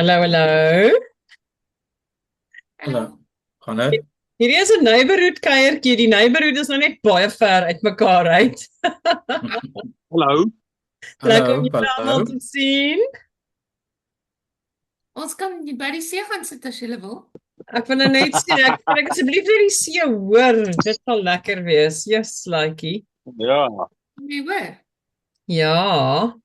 Hallo, hallo. Hallo, gaan dit? Hierdie is 'n neighborhood kuiertjie. Die neighborhood is nou net baie ver uitmekaar uit. Hallo. Lekker om Hallo, julle almal hallo. te sien. Ons kan by die see gaan sit as jy wil. Ek wil nou net sê, kan ek asseblief net die see hoor? Dit sal lekker wees. Yes, likeie. Ja, Nee, hoor. Ja.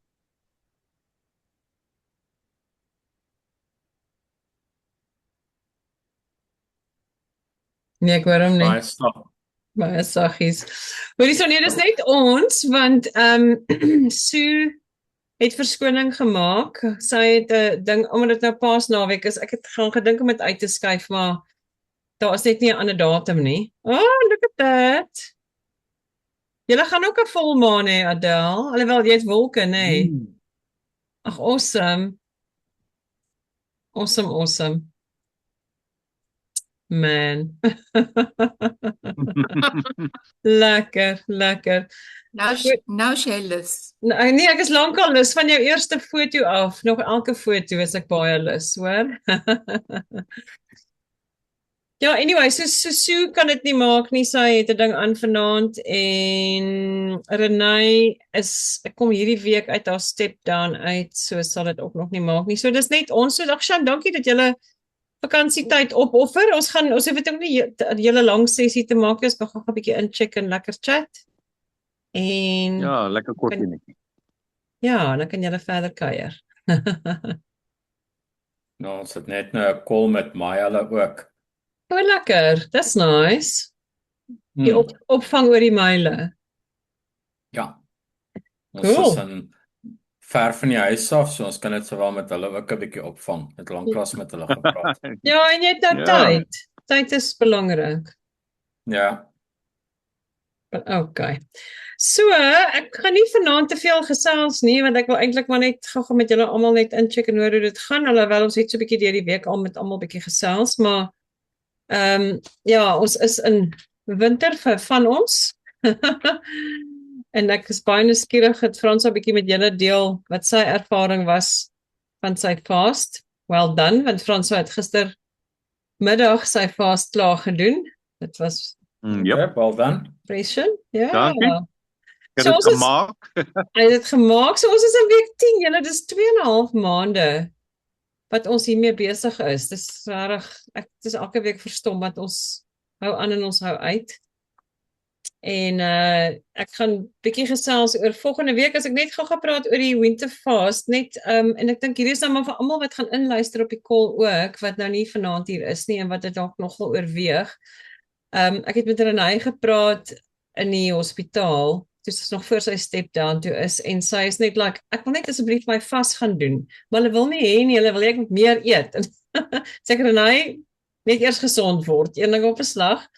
Nee, ek hoor hom nie. Baie stap. Baie saggies. Hoorie so nee, dis net ons want Sue het verskoning gemaak. Sy het 'n ding omdat dit nou Paasnaweek is. Ek het gaan gedink om dit uit te skuif, maar daar is net nie 'n ander datum nie. Oh, look at that. Julle gaan ook 'n volmaan hê, Adele. Alhoewel jy het wolke, nê? Ag, awesome. Awesome, awesome. Man. Lekker, lekker. Nou is jy lus. Nee, ek is lankal lus van jou eerste foto af. Nog elke foto is ek baie lus, hoor. Ja, anyway, so Sue kan dit nie maak nie. Sy het 'n ding aan vanaand en Renay ek kom hierdie week uit haar step down uit, so sal dit ook nog nie maak nie. So dis net ons. So Dagshan, dankie dat julle vakansietyd opoffer. Ons hoef dit ook nie 'n hele lang sessie te maak nie. Ons kan gou 'n bietjie incheck en lekker chat. En ja, lekker kort netjie. ja, dan kan julle verder kuier. Nou, ons het net nou 'n call met Maya hulle ook. Oh, lekker. That's nice. Die opvang oor die myle. Ja. Ons Cool. is in ver van die huis af, so ons kan dit sowel met hulle ook 'n bietjie opvang. Het lanklaas met hulle gepraat. Ja, en jy het nou Ja. tyd. Tyd is belangrik. Ja. Okay. So, ek gaan nie vanaand te veel gesels nie, want ek wil eintlik maar net gou-gou met julle almal net incheck en hoor hoe dit gaan. Alhoewel ons het so 'n bietjie deur die week al met almal bietjie gesels, maar ja, ons is in winter vir van ons. En ek is baie nuuskierig dat Frans 'n bietjie met julle deel wat sy ervaring was van sy fast. Well done, want Frans het gistermiddag sy fast klaar gedoen. Dit was Yep. Well done. impression. Ja. Dankie. Ek So het ons dit is- gemaak. Hy het dit gemaak. So ons is in week 10. Julle, dis 2,5 maande wat ons hiermee besig is. Dis regtig, ek dis elke week verstom wat ons hou aan en ons hou uit. En ek gaan bietjie gesels oor volgende week as ek net gou gepraat oor die winter fast net en ek dink hierdie is nou maar vir almal wat gaan inluister op die call ook wat nou nie vanaand hier is nie en wat dit dalk nogal oorweeg. Ek het met Renay gepraat in die hospitaal. Toe sy nog voor sy step down toe is en sy is net like ek wil net asseblief my vas gaan doen. Maar hulle wil nie hê nie, hulle wil hê ek moet meer eet. Sê Renay net eers gesond word. Een ding op 'n slag.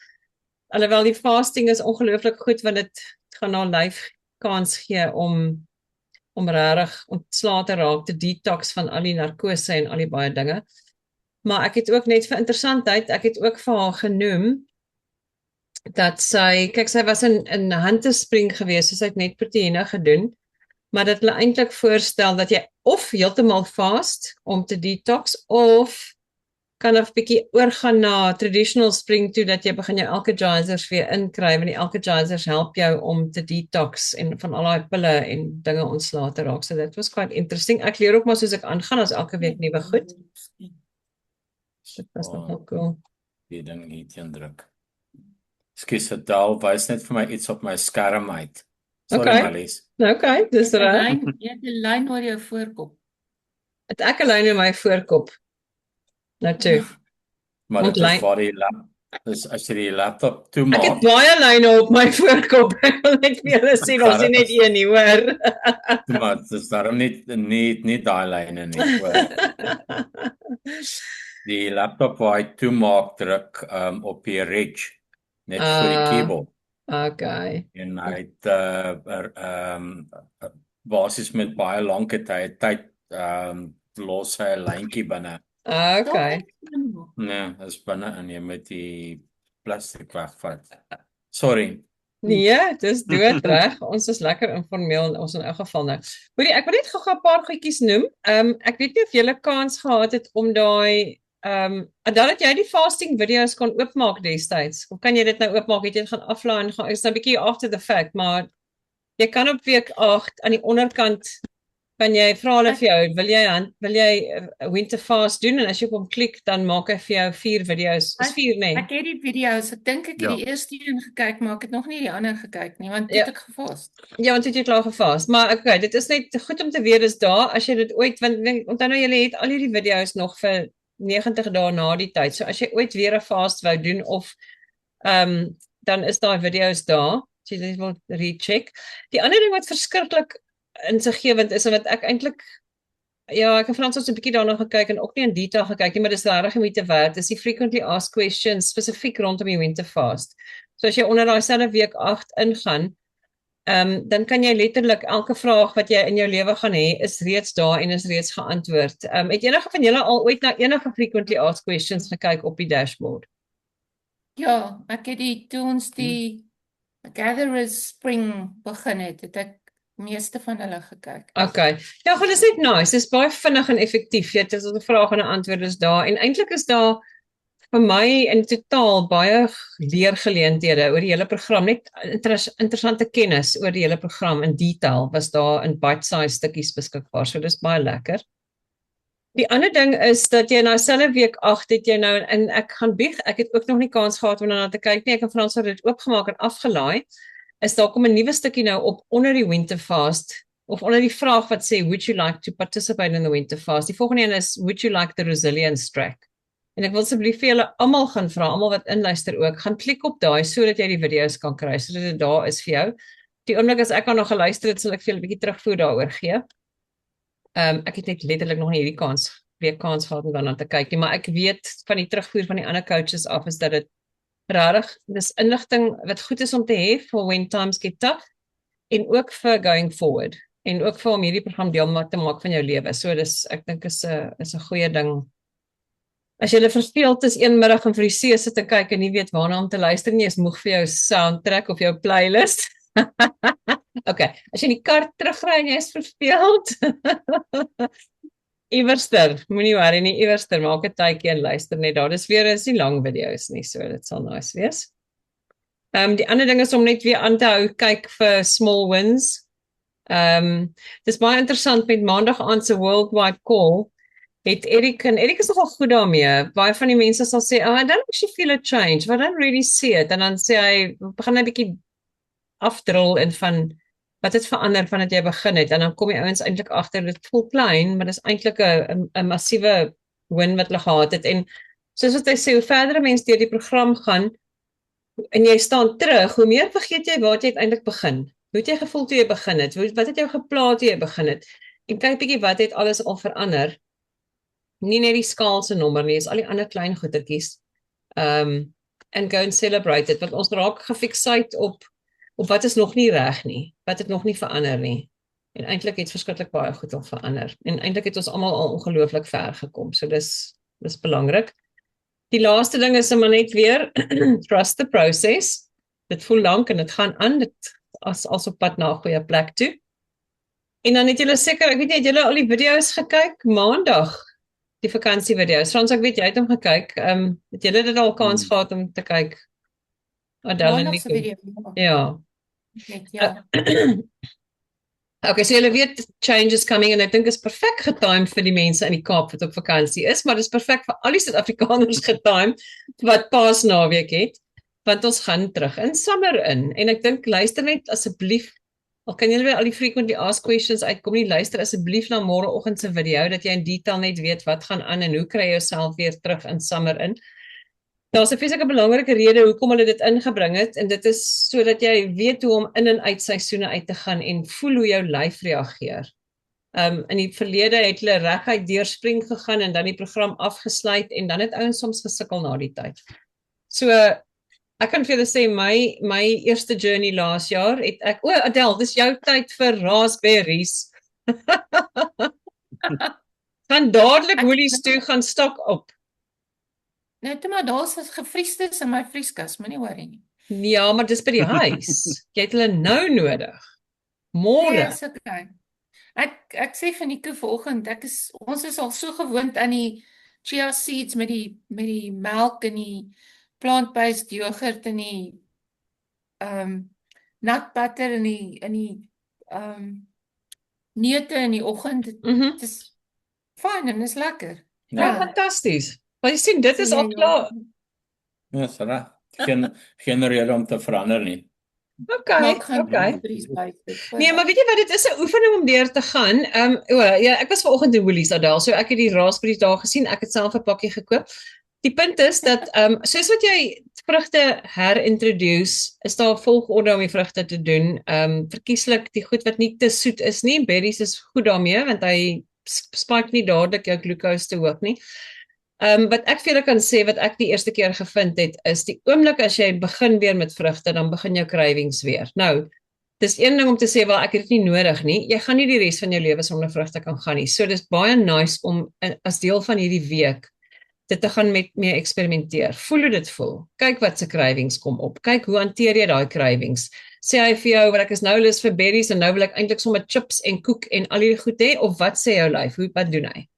Alhoewel die fasting is ongelooflik goed want dit gaan haar lyf kans gee om regtig ontslae te raak, te detox van al die narkose en al die baie dinge. Maar ek het ook net vir interessantheid, ek het ook vir haar genoem dat sy was in Hunterspring gewees, so sy het net proteïene gedoen, maar dat hulle eintlik voorstel dat jy of heeltemal fast om te detox of kan 'n bietjie oorgaan na traditional spring toe dat jy begin jou alkalizers weer inkry want die alkalizers help jou om te detox en van al daai pille en dinge ontslae te raak. So dit was quite interesting. Ek leer ook maar soos ek aangaan as elke week nuwe goed. Dit was nogal cool. Die ding hier teen druk. Ekskuus, Adele wys net vir my iets op my skerm uit. Sorry, Okay. Marlies. Okay, dis reg. Jy het 'n lyn oor jou voorkop. Het ek 'n lyn in my voorkop. Nou toe. Maar dit Ontlyn. is waar die dus as jy die laptop Ek het toemaak, baie lyne op my voorkop. Ek wil net vir julle sê ons is net een nie, hoor. maar dit is daarom nie daai lyne nie, hoor. Die laptop waar hy toemaak druk op die ridge net voor die keyboard. Okay. En hy het basies met baie lank tyd los hy 'n lyntjie binne. Okay. Nee, is binne en jy moet die plastiek wegvat. Sorry. Nee, dis doodreg. Ons is lekker informeel in ons in elk geval nou. Hoorie, ek wil net gou 'n paar goedjies noem. Ek weet nie of jy 'n kans gehad het om daai dan het jy die fasting video's kon oopmaak destyds. Of kan jy dit nou oopmaak? Het jy dit gaan aflaai en gaan is nou 'n bietjie after the fact, maar jy kan op week 8 aan die onderkant kan jy vra hulle vir jou, wil jy winter fast doen en as jy op hom klik dan maak hy vir jou 4 video's. Is 4 nee. Ek het die video's, ek dink ek het Ja. die eerste een gekyk, maar ek het nog nie die ander gekyk nie, want toe Ja. het ek gevas. Ja, want het jy klaar gevas. Maar okay, dit is net goed om te weet dis daar as jy dit ooit want onthou nou jy het al hierdie video's nog vir 90 dae na die tyd. So as jy ooit weer 'n fast wou doen of dan is daai video's daar. As jy dit wil recheck. Die ander ding wat verskriklik insiggewend is en wat ek eintlik ja, ek en Frans het 'n bietjie daarna gekyk en ook nie in detail gekyk nie, maar dis regtig moeite werd. Dis die frequently asked questions spesifiek rondom die winter fast. So as jy onder daai selfe week 8 ingaan, dan kan jy letterlik elke vraag wat jy in jou lewe gaan hê, is reeds daar en is reeds geantwoord. Het enige van julle al ooit na enige frequently asked questions gekyk op die dashboard? Ja, ek het toe ons die Gatherers Spring begin het ek meeste van hulle gekyk. Okay. Ja, goed, dis net nice. Dis baie vinnig en effektief. Jy het 'n vraag en 'n antwoord is daar en eintlik is daar vir my in totaal baie leergeleenthede oor die hele program, net interessante kennis oor die hele program in detail was daar in bite-sized stukkies beskikbaar. So dis baie lekker. Die ander ding is dat jy nou selfe week 8 het jy nou en ek gaan bieg, ek het ook nog nie kans gehad om daarna te kyk nie. Ek en Frans het dit oopgemaak en afgelaai. Is daar kom 'n nuwe stukkie nou op onder die winter fast of onder die vraag wat sê would you like to participate in the winter fast. Die volgende een is would you like the resilience track. En ek wil asseblief vir julle almal gaan vra, almal wat inluister ook, gaan klik op daai sodat jy die video's kan kry, sodat dit daar is vir jou. Die oomblik as ek nog geluister het, sal ek vir julle 'n bietjie terugvoer daaroor gee. Ek het net letterlik nog nie hierdie kans gehad om daarna te kyk nie, maar ek weet van die terugvoer van die ander coaches af is dat dit regtig dis inligting wat goed is om te hê for when times get tough en ook vir going forward en ook vir om hierdie program deel te maak van jou lewe. So dis ek dink is 'n goeie ding. As jy verspeeld is een middag en vir die see sit te kyk en nie weet waarna om te luister nie, is moeg vir jou soundtrack of jou playlist. Okay, as jy in die kar terugry en jy is verspeeld. Iewerster, moenie worry nie, iewerster, maak 'n tydjie en luister net daar. Dis weer is nie lang video's nie, so dit sal nice wees. Die ander ding is om net weer aan te hou kyk vir small wins. Dis baie interessant met Maandag aand se worldwide call. Het Erik is nogal goed daarmee. Baie van die mense sal sê, "Oh, I don't actually feel a change, but I don't really see it." En dan sê hy, begin hy 'n bietjie afdrol en van wat het verander vandat jy begin het en dan kom die ouens eintlik agter dit voel klein, maar dis eintlik 'n massiewe win wat hulle gehad het en soos wat hy sê, hoe verder 'n mens deur die program gaan en jy staan terug, hoe meer vergeet jy waar jy uiteindelik begin. Hoe het jy gevoel toe jy begin het? Wat het jou gepla toe jy begin het? En kyk bietjie wat het alles al verander. Nie net die skaal se nommer nie, is al die ander klein goetertjies. And go and celebrate it, want ons raak gefixeerd op wat is nog nie reg nie, wat het nog nie verander nie. En eintlik het verskriklik baie goed al verander. En eintlik het ons almal al ongelooflik ver gekom. So dis belangrik. Die laaste ding is maar net weer trust the process. Dit voel lank en dit gaan aan, dit as op pad na 'n goeie plek toe. En dan het julle seker, ek weet nie, het julle al die video's gekyk Maandag? Die vakansievideo's. Frans, ek weet jy het hom gekyk. Het julle dit al kans gehad om te kyk? Adele en Maandag se Nico. video. Ja. Ja. Okay, so julle weet change is coming en ek dink is perfek getimed vir die mense in die Kaap wat op vakansie is, maar dis perfek vir al die Suid-Afrikaners getimed wat Paasnaweek het, want ons gaan terug in summer in. En ek dink luister net asseblief, al kan julle weer al die frequently asked questions uitkom nie, luister asseblief na môreoggend se video dat jy in detail net weet wat gaan aan en hoe kry jy jouself weer terug in summer in. Daar's 'n feeslike belangrike rede hoekom hulle dit ingebring het en dit is sodat jy weet hoe om in en uit seisoene uit te gaan en voel hoe jou lyf reageer. In die verlede het hulle reguit deur spring gegaan en dan die program afgesluit en dan het ouens soms gesukkel na die tyd. So ek kan vir julle sê my eerste journey laas jaar het ek Adele, dis jou tyd vir raspberries. Gaan dadelik Woolies toe gaan stok op. Nou toe maar daar's gefriestes in my vrieskas, moenie worry nie. Ja, maar dis by die huis. Jy het hulle nou nodig. Môre. Is okay. Ek sê vir Nico vanoggend, ons is al so gewoond aan die chia seeds met die melk en die plant-based yoghurt en die nut butter en die neute in die oggend. Dit is fyn en is lekker. Ja, fantasties. Maar jy sien, dit is al klaar. Ja, Sarah. Geen rede om te verander nie. Okay. Nee, maar weet jy wat, dit is 'n oefening om deur te gaan. Ja, ek was vanoggend in Woolies Adel, so ek het die raspberries daar gesien. Ek het self 'n pakkie gekoop. Die punt is dat soos wat jy vrugte herintroduce, is daar 'n volgorde om die vrugte te doen. Verkieslik die goed wat nie te soet is nie. Berries is goed daarmee want hy spike nie dadelik jou glucose te hoog nie. Wat ek vir julle kan sê, wat ek die eerste keer gevind het, is die oomblik as jy begin weer met vrugte, dan begin jou cravings weer. Nou, dis een ding om te sê, wel, ek het dit nie nodig nie. Jy gaan nie die res van jou lewe sonder vrugte kan gaan nie. So dis baie nice om as deel van hierdie week dit te gaan met mee eksperimenteer. Voel hoe dit voel. Kyk wat se cravings kom op. Kyk hoe hanteer jy daai cravings. Sê hy vir jou, ek is nou lus vir berries en nou wil ek eintlik sommer chips en koek en al hierdie goed hê, of wat sê jou lyf? Wat doen hy?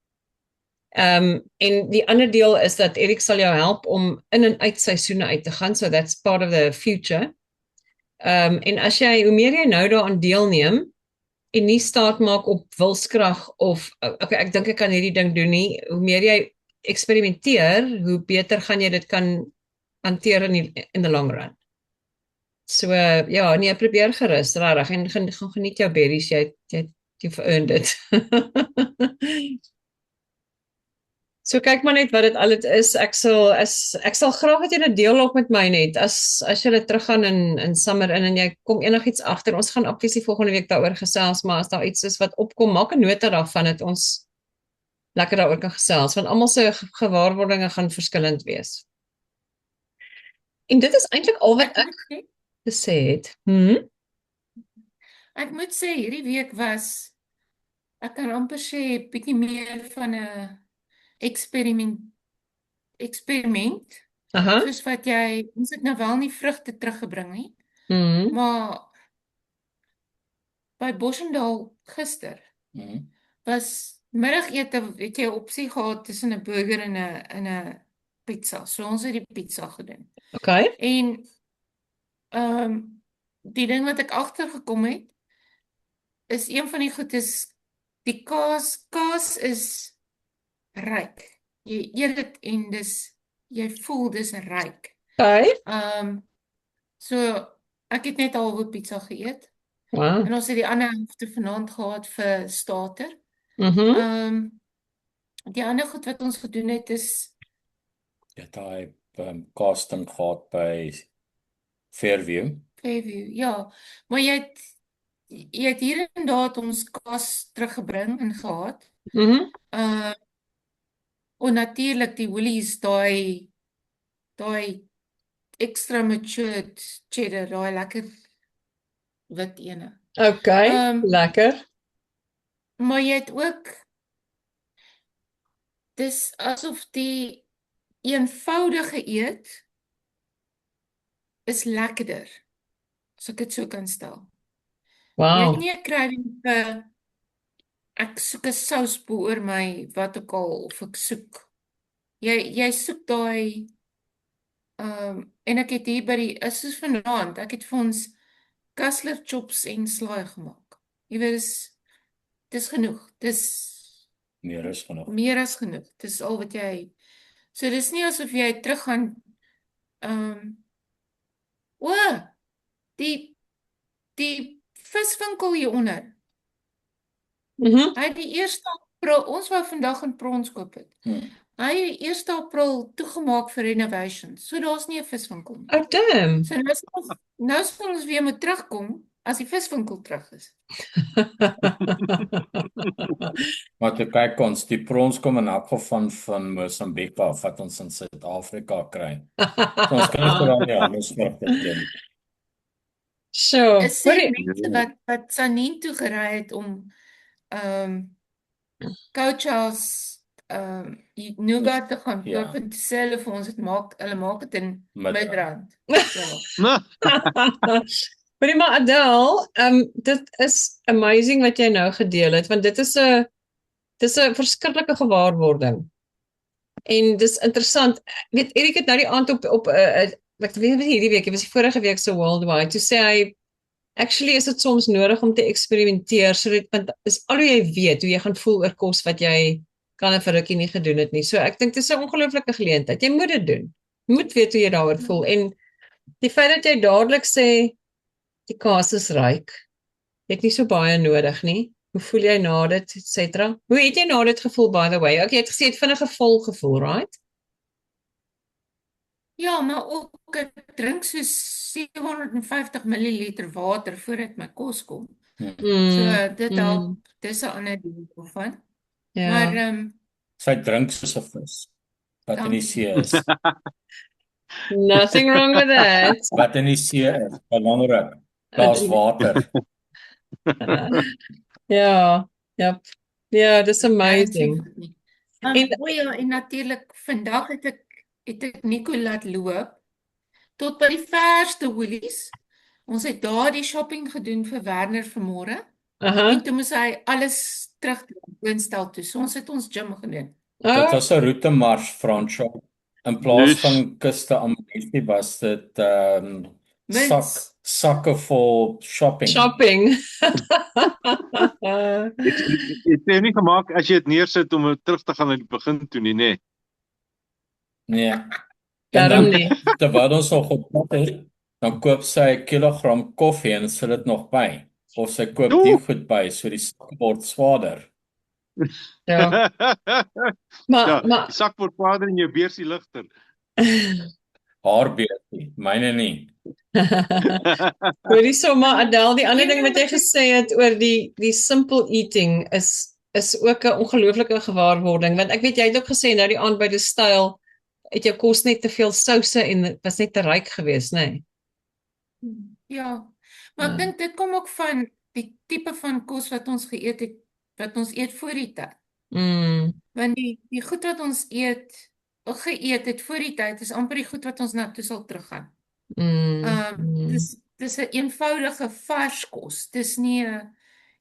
En die ander deel is dat Erik sal jou help om in en uit seisoene uit te gaan, so that's part of the future. En as hoe meer jy nou daaraan deelneem en nie staat maak op wilskrag of okay, ek dink ek kan hierdie ding doen nie, hoe meer jy eksperimenteer, hoe beter gaan jy dit kan hanteer in the long run. So ja, nee, probeer gerus, regtig, en gaan geniet jou berries, you've earned it. So kyk maar net wat dit al dit is. Ek sal graag dat jy dit deel ook met my net. As jy dit teruggaan in summer en jy kom enigiets agter. Ons gaan obviously volgende week daaroor gesels, maar as daar iets is wat opkom, maak 'n nota daarvan dat ons lekker daaroor kan gesels, want almal se gewaarwordinge gaan verskillend wees. En dit is eintlik al wat ek gesê het. Ek moet sê hierdie week was, ek kan amper sê bietjie meer van 'n experiment. Soos wat ons het nou wel nie vrugte teruggebring nie, maar by Boschendal gister was middagete, het jy 'n opsie gehad tussen 'n burger en 'n pizza. So ons het die pizza gedoen. Okay. En die ding wat ek agtergekom het, is een van die goed is die kaas is ryk. Jy eet dit en jy voel dis ryk. Okay. So ek het net 'n halwe pizza geëet. Wow. En ons het die ander helfte vanaand gehad vir starter. Die ander goed wat ons gedoen het is daai casting gehad by Fairview, ja. Maar jy het hier en daar ons kaas teruggebring en gehad. En natuurlik die Woolies, daai extra matured cheddar, daai lekker wit ene. Okay, lekker. Maar jy het ook, dis asof die eenvoudige eet is lekkerder, as ek dit so kan stel. Wow. Jy het nie 'n craving vir ek soek 'n sousbol oor my, wat ook al, of ek soek. Jy soek daai, en ek het hier by die, soos vanaand, ek het vir ons Kassler chops en slaai gemaak. Jy weet, dis genoeg. meer as genoeg. Meer as genoeg. Dis al wat jy, so dis nie asof jy terug gaan, die viswinkel hieronder. Hy het die 1 April, ons wou vandag in Prons koop het. Hy het die 1 April toegemaak vir renovation. So daar's nie 'n viswinkel nie. Oh damn. So nou sal ons weer moet terugkom as die viswinkel terug is. Maar te kyk ons, die prons kom in elk geval van Mosambik af, wat ons in Suid-Afrika kry. So ons kan dit dan ja, ons mag dit doen. So, Is sê mense wat Sanien toe gery het om Coach House nougat te gaan Ja. koop en te sê hulle vir ons hulle maak dit in Midrand. Midrand. Ja. Hoorie maar Adele, dit is amazing wat jy nou gedeel het, want dit is 'n verskriklike gewaarwording. En dis interessant. Weet Erik het nou die aand op ek weet nie hierdie week, dit was die vorige week se worldwide, toe sê hy actually is dit soms nodig om te eksperimenteer sodat want is al hoe jy weet hoe jy gaan voel oor kos wat jy kan 'n vir rukkie nie gedoen het nie. So ek dink dis 'n ongelooflike geleentheid. Jy moet dit doen. Jy moet weet hoe jy daaroor voel en die feit dat jy dadelik sê die kaas is ryk. Jy het nie so baie nodig nie. Hoe voel jy na dit, et cetera? Hoe het jy na dit gevoel, by the way? Okay, jy het gesê jy het vinnige vol gevoel, right? Ja, maar ook ek drink so 750 milliliter water voordat my kos kom. So dit help, dis 'n ander ding daarvan. Ja. Maar Sy drink soos 'n vis wat in die see is. Nothing wrong with that. Wat in die see is, belangrik. Daar's water. Ja, ja. Ja, dis amazing. En natuurlik vandag het ek Nico laat loop tot by die verste Woolies. Ons het daar die shopping gedoen vir Werner vanmôre. En toe moes hy alles terug instel toe. So ons het ons gym gedoen. Dit was 'n roetemars, Fransjo. In plaas van kuste amnestie was dit sakke vol shopping. Het jy nie gemaak as jy dit neersit om terug te gaan na die begin toe nie, nê? Nee. Daarom nie. Terwyl ons nog op het, dan koop sy 'n kilogram koffie en sit dit nog by. Of sy koop die goed by, so die sak word swaarder. Ja. Maar die sak word swaarder en jou beursie ligter. Haar beursie, myne nie. Hoorie sommer Adele, die ander ding wat jy gesê het oor die simple eating is ook 'n ongelooflike gewaarwording, want ek weet jy het ook gesê nou die aand by die styl het jou kos net te veel souse en was net te ryk geweest, nê? Ja. Maar ek dink dit kom ook van die tipe van kos wat ons wat ons eet voor die tyd. Want die goed wat ons geëet het voor die tyd is amper die goed wat ons na toe sal teruggaan. Dis 'n eenvoudige vars kos. Dis nie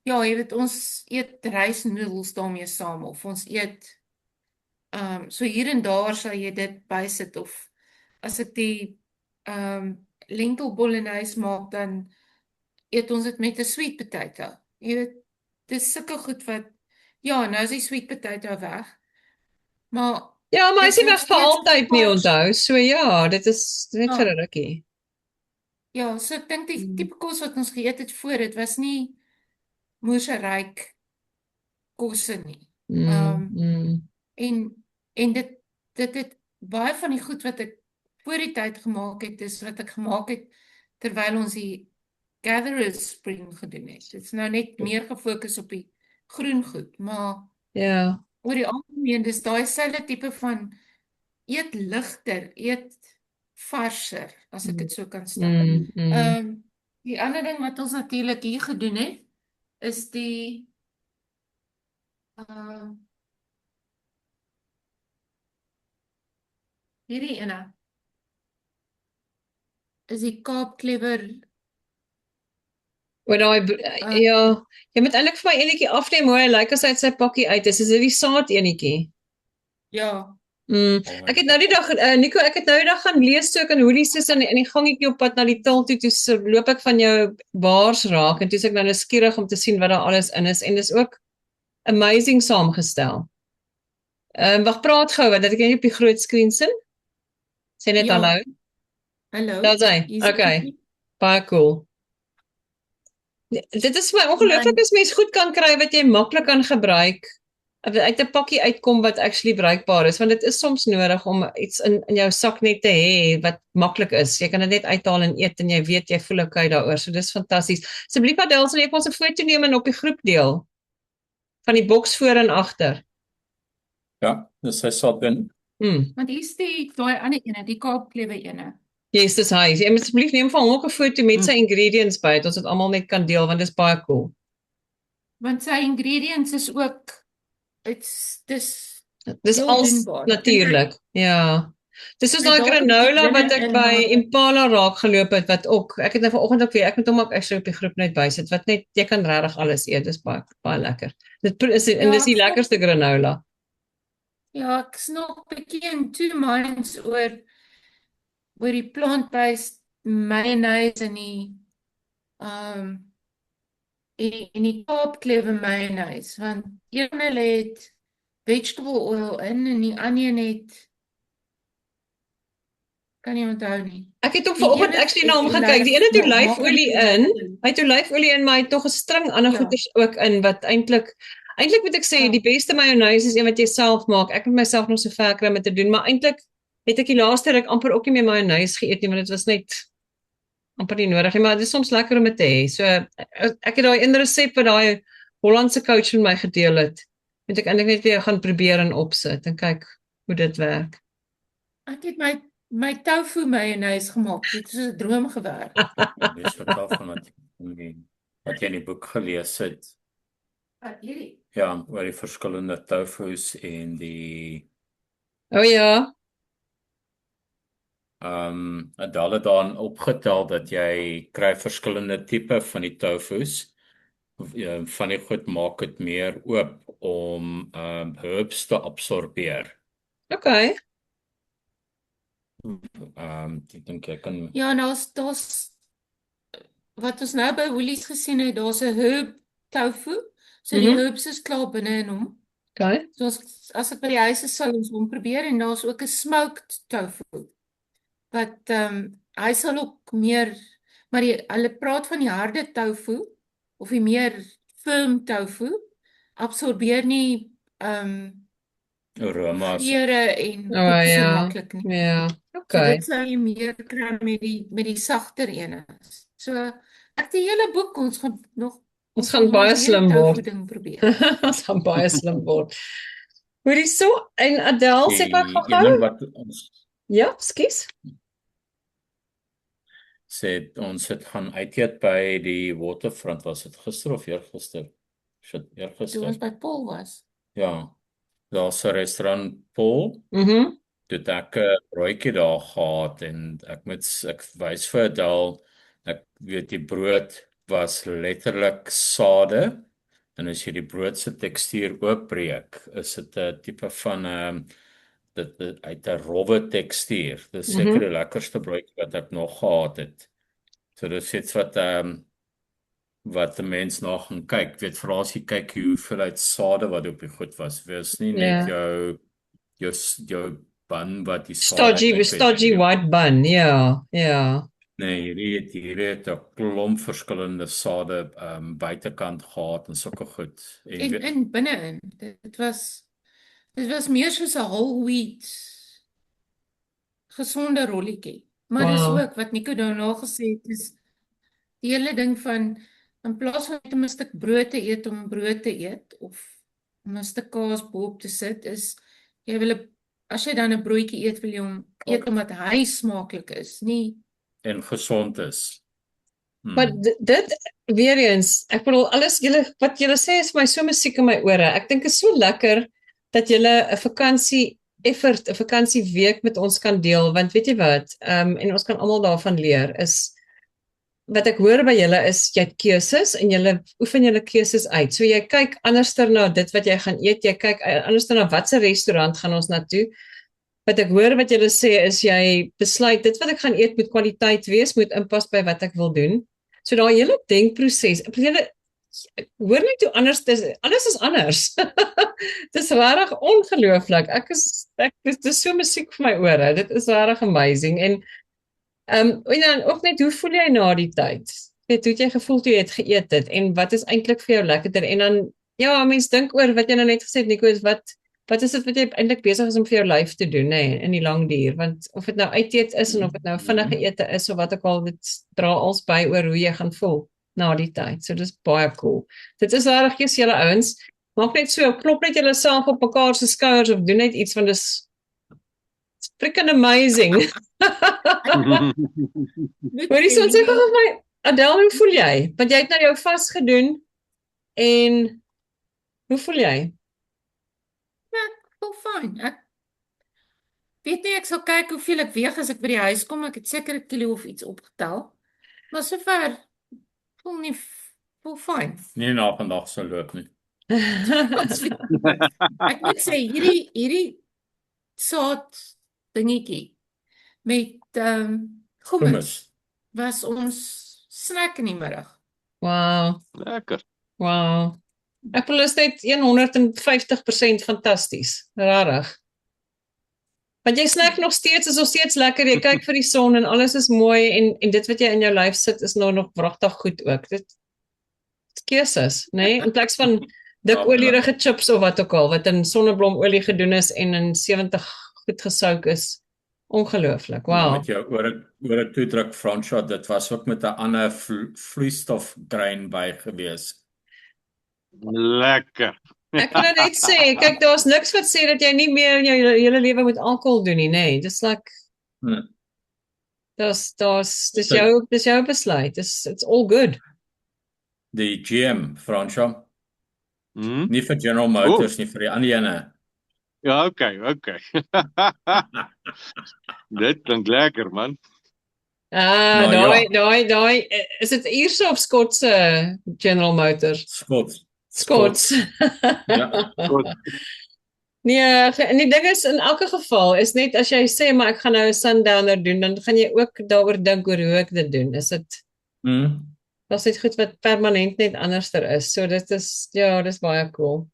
ja, jy weet ons eet rysnoedels daarmee saam of ons eet so hier en daar sal jy dit bysit of as ek die lentil bolognese maak dan eet ons dit met 'n sweet potato. Jy weet, dis sulke goed wat ja, nou is die sweet potato weg. Maar hy is nie weg vir altyd nie, onthou. So ja, dit is net vir 'n rukkie. Ja, so ek dink die tipe kos wat ons geëet het voor dit was nie moerseryk kosse nie. En dit het baie van die goed wat ek voor die tyd gemaak het, is wat ek gemaak het terwyl ons die Gatherers Spring gedoen het. Dit is nou net meer gefokus op die groen goed, maar oor die algemeen dis daai selfde tipe van eet ligter, eet varser, as ek dit so kan stel. Die ander ding wat ons natuurlik hier gedoen het, is die hierdie ene is die Kaap Clever. Ja, jy moet eintlik vir my enetjie afneem hoe hy lyk as hy uit sy pakkie uit is. Is dit die saad enetjie? Ja. Ek het nou die dag Nico, ek het nou die dag gaan lees toe ek in Hoodies is in die gangetjie op pad na die til toe so loop ek van jou baars raak en toe is ek nou nuuskierig om te sien wat daar alles in is en dis ook amazing saamgestel. Wag, praat gou want dat ek net op die groot skerm sien. Sê net hallo. Hallo. Daar's hy. Okay. Baie cool. Dit is my ongelooflik as mens goed kan kry wat jy maklik kan gebruik uit 'n pakkie uitkom wat actually bruikbaar is, want dit is soms nodig om iets in jou sak net te hê wat maklik is. Jy kan dit net uithaal en eet en jy weet jy voel okay daaroor. So dis fantasties. Asseblief Adele, sal jy ons 'n foto neem en op die groep deel van die boks voor en agter. Ja, dis hy sal doen. Want hier is daai ander ene, die Kaapklewe ene. Yes, dis hy. Jy moet asseblief neem van hom ook 'n foto met sy ingredients by, dat ons dit almal net kan deel want dit is baie cool. Want sy ingredients is ook dis Dis Heel als doenbaar. natuurlik. Ja. Dis soos Maar daai dalk 'n bietjie granola wat binne ek in, by maar Impala raak geloop het wat ook. Ek het nou vanoggend ook weer, ek moet hom ook actually op die groep net bysit wat net jy kan regtig alles eet. Dis baie lekker. En ja, dis die lekkerste granola. ek's nog 'n bietjie in two minds oor die plant-based mayonnaise en die Kaapklewe mayonnaise, want een hulle het vegetable oil in en die ander het kan nie onthou nie. Ek het ook Die vanoggend een actually na hom het gekyk. Die een het maak olyfolie in. Hy het olyfolie in, maar hy het nog 'n string ander Ja. goeders ook in wat eintlik moet ek sê Ja. die beste mayonnaise is een wat jy self maak. Ek moet myself nog so ver kry om dit te doen, maar eintlik het ek die laaste ruk amper ook nie meer mayonnaise geëet nie, want dit was net amper nie nodig nie, maar dit is soms lekker om dit te hê. So ek het daai een resep wat daai Hollandse coach met my gedeel het. Moet ek eintlik net weer gaan probeer en opsit en kyk hoe dit werk. Ek het my tofu mayonnaise gemaak. Dit is 'n droom gewerk. Dis vertel van wat jy in die boek gelees het. Hierdie. Ja, oor die verskillende tofus en die O ja. Hulle het dan opgetel dat jy kry verskillende tipe van die tofus. Van die goed maak dit meer oop om herbs te absorbeer. Okay. Ek dink jy kan Ja, en daar's wat ons nou by Woolies gesien het, daar's 'n herb tofu. So die herbs is klaar binne in hom. Okay. So as ek by die huis is, sal ons hom probeer en daar's ook 'n smoked tofu. Wat hy sal ook meer, maar hulle praat van die harde tofu of die meer firm tofu absorbeer nie aromas. geure en Oh goed so ja. maklik nie. Ja. So Okay. dit sal jy meer kry met die sagter ene. So ek die hele boek ons gaan nog Ons gaan baie slim word. ding probeer. Ons gaan baie slim word. Hoorie so en Adele sê wat Die gou-gou? een wat ons Ja, skus. sê ons het gaan uit eet by die Waterfront, was dit gister of eergister? Toe Eergister. ons by Paul was. Ja. Daar's 'n restaurant Paul. Toe het ek 'n broodjie daar gehad en ek wys vir Adele, ek weet die brood was letterlik sade en as jy die brood se tekstuur oopbreek, is dit 'n tipe van dit uit 'n rowwe tekstuur. Dis seker die lekkerste broodjie wat ek nog gehad het. So dis iets wat 'n mens na gaan kyk. Weet veral as jy kyk hoeveelheid sade wat op die goed was. Wees nie net jou bun wat die Stodgy white bun. Ja, ja. Nee, hierdie het 'n klomp verskillende sade buitekant gehad en sulke goed. En binne-in. Dit was meer soos 'n whole wheat gesonde rolletjie. Maar dis ook wat Nico daarna gesê het, is die hele ding van in plaas van net om 'n stuk brood te eet om brood te eet of om 'n stuk kaas bo-op te sit, is jy wil as jy dan 'n broodjie eet, wil jy hom eet omdat hy smaaklik is, nie en gesond is. Maar dit weer eens, ek bedoel alles wat julle sê is my so musiek in my ore. Ek dink is so lekker dat julle 'n vakansieweek met ons kan deel, want weet jy wat, en ons kan almal daarvan leer, is wat ek hoor by julle is jy het keuses en julle oefen julle keuses uit. So jy kyk anderster na dit wat jy gaan eet, jy kyk anderster na watse restaurant gaan ons na toe. Wat ek hoor wat julle sê is jy besluit dit wat ek gaan eet moet kwaliteit wees, moet inpas by wat ek wil doen. So daai hele denkproses, julle hoor net hoe anders alles is anders. Dis regtig ongelooflik. Dis so musiek vir my ore. Dit is regtig amazing en dan ook net hoe voel jy na die tyd? Net hoe het jy gevoel toe jy het geëet het en wat is eintlik vir jou lekkerder? En dan ja, mens dink oor wat jy nou net gesê het Nico, is wat is dit wat jy eintlik besig is om vir jou lyf te doen, nê, in die lang duur? Want of dit nou uiteet is en of dit nou vinnige ete is of wat ook al, dit dra als by oor hoe jy gaan voel na die tyd. So dis baie cool. Dit is regtig eens julle ouens, maak net so, klop net julle self op mekaar se skouers of doen net iets want dis freaking amazing. Hoorie, so sê gou vir my, Adele, hoe voel jy? Want jy het nou jou vas gedoen en hoe voel jy? Ek voel fyn. Ek weet nie, ek sal kyk hoeveel ek weeg as ek by die huis kom. Ek het seker 'n kilo of iets opgetel. Maar sover voel nie voel fyn. Nie na vandag sal loop nie. Ek moet sê hierdie saad dingetjie met hummus was ons snack in die middag. Wow, Lekker. wow. Ek voel is net 150% fantasties. Rarig. Want jy snack nog steeds, is nog steeds lekker. Jy kyk vir die son en alles is mooi en dit wat jy in jou lyf sit is nog wragtig goed ook. Dit is keuses, nee? In plaas van dik olierige chips of wat ook al wat in sonneblomolie gedoen is en in 70 goed gesouk is. Ongelooflik. Wow. Met jou oor 'n toedruk Fransja, dit was ook met 'n ander vloeistofgrein by gewees. Lekker. Ek kan net sê, kyk, daar's niks wat sê dat jy nie meer in jou hele lewe met alkohol doen nie, nee. Dis like dis jou besluit. It's all good. Die GM Fransja. Nie vir General Motors nie, vir die ander ene. Ja, okay. Dit klink lekker, man. Daai, is dit Ierse of Skotse General Motors? Skots. Ja. Nee, en die ding is in elke geval is net as jy sê maar ek gaan nou 'n sundowner doen, dan gaan jy ook daaroor dink oor hoe ek dit doen. Is dit Daar's net goed wat permanent net anderster is. So dit is dis baie cool.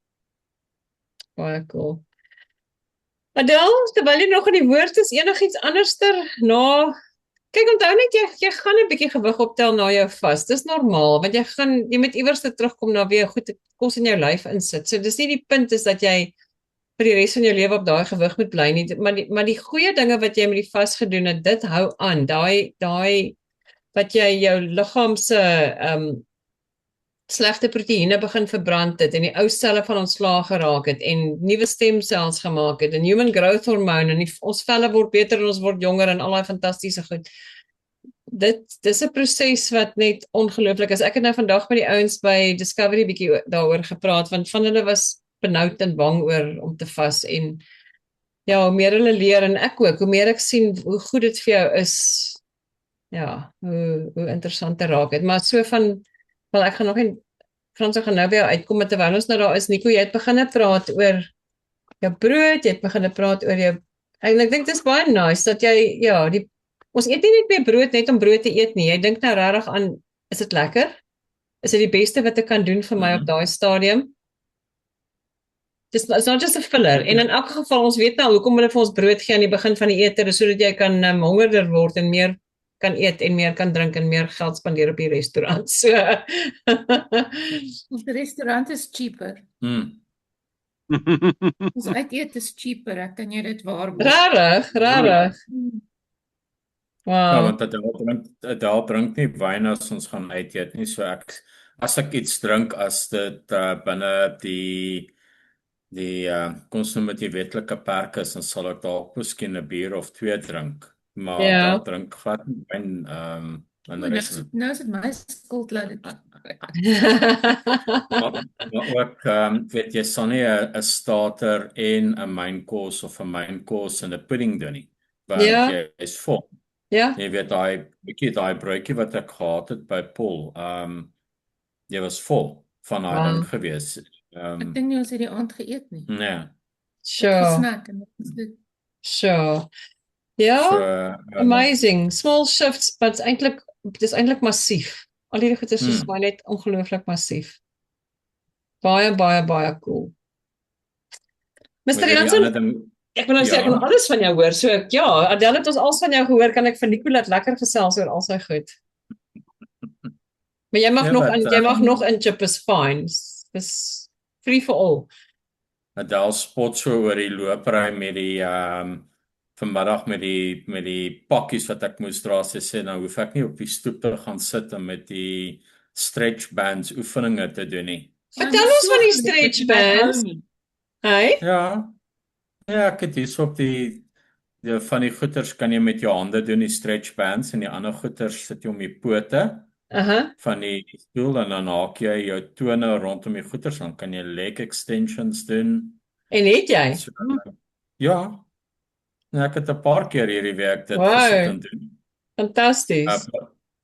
Baie cool. Adel, terwyl jy nog in die woord is, enigiets anderster na kyk, onthou net jy gaan 'n bietjie gewig optel na jou vas. Dis normaal, want jy moet iewers terugkom na weer goed kos in jou lyf insit. So dis nie die punt is dat jy vir die res van jou lewe op daai gewig moet bly nie, maar die goeie dinge wat jy met die vas gedoen het, dit hou aan. Daai wat jy jou liggaam se slegte proteïene begin verbrand het en die ou selle van ontslae geraak het en nuwe stemsels gemaak het en human growth hormone en ons velle word beter en ons word jonger en al daai fantastiese goed. Dis 'n proses wat net ongelooflik is. Ek het nou vandag met die ouens by Discovery bietjie daaroor gepraat want van hulle was benoud en bang oor om te vas en ja, hoe meer hulle leer en ek ook, hoe meer ek sien hoe goed dit vir jou is. Ja, hoe interessant raak dit. Maar so van wel ek gaan nog nie Frans gaan nou by jou uitkom terwyl ons nou daar is. Nico, jy het begin praat oor jou brood, jy het begin praat oor jou en ek dink dit is baie nice dat jy ons eet nie net meer brood net om brood te eet nie. Jy dink nou regtig aan, is dit lekker? Is dit die beste wat ek kan doen vir my op daai stadium? It's not just a filler. En in elk geval ons weet nou hoekom hulle vir ons brood gee aan die begin van die ete, sodat jy kan hongerder word en meer kan eet en meer kan drink en meer geld spandeer op die restaurant. So Die restaurant is cheaper. Ons uit eet is cheaper, ek kan jy dit waarborg. Rarig. Wow. Ja, want dit drink nie wyn as ons gaan uit eet nie, so as ek iets drink as dit binne die kom ons noem dit die wetlike perk is, dan sal ek dalk miskien 'n bier of 2 drink. Maar daar drink glad nie wyn nou is dit my skuld laat dit. Maar ook weet jy sal nie 'n starter en 'n mynkos of 'n mynkos en 'n pudding doen nie. Want jy is vol. Ja. Jy weet daai broodjie wat ek gehad het by Paul, jy was vol van daai ding gewees. Ek dink nie ons het die aand geëet nie. Nee. Sure. Ja, amazing. Small shifts, but dis eintlik massief. Al hierdie goed is soos my net ongelooflik massief. Baie cool. Mr. Jansen, ek wil nou sê ek kan alles van jou hoor. So Adel het ons alles van jou gehoor, kan ek vir Nicolas lekker gesels oor al sy goed. Maar jy mag nog in chip is fine. Dis free for all. Adel spot so oor die loopry met die vanmiddag met die pakkies wat ek moes dra, sê nou hoef ek nie op die stoep te gaan sit en met die stretch bands oefeninge te doen nie. Vertel ons van die stretch bands. Hey? Ja, ek het hier op die van die goeters kan jy met jou hande doen, die stretch bands, en die ander goeters sit jy om die pote van die stoel en dan haak jy jou tone rondom die goeters, dan kan jy leg extensions doen. En het jy? So, Ja, en ek het 'n paar keer hierdie week dit gesit Wow, en doen. Uh, fantasties.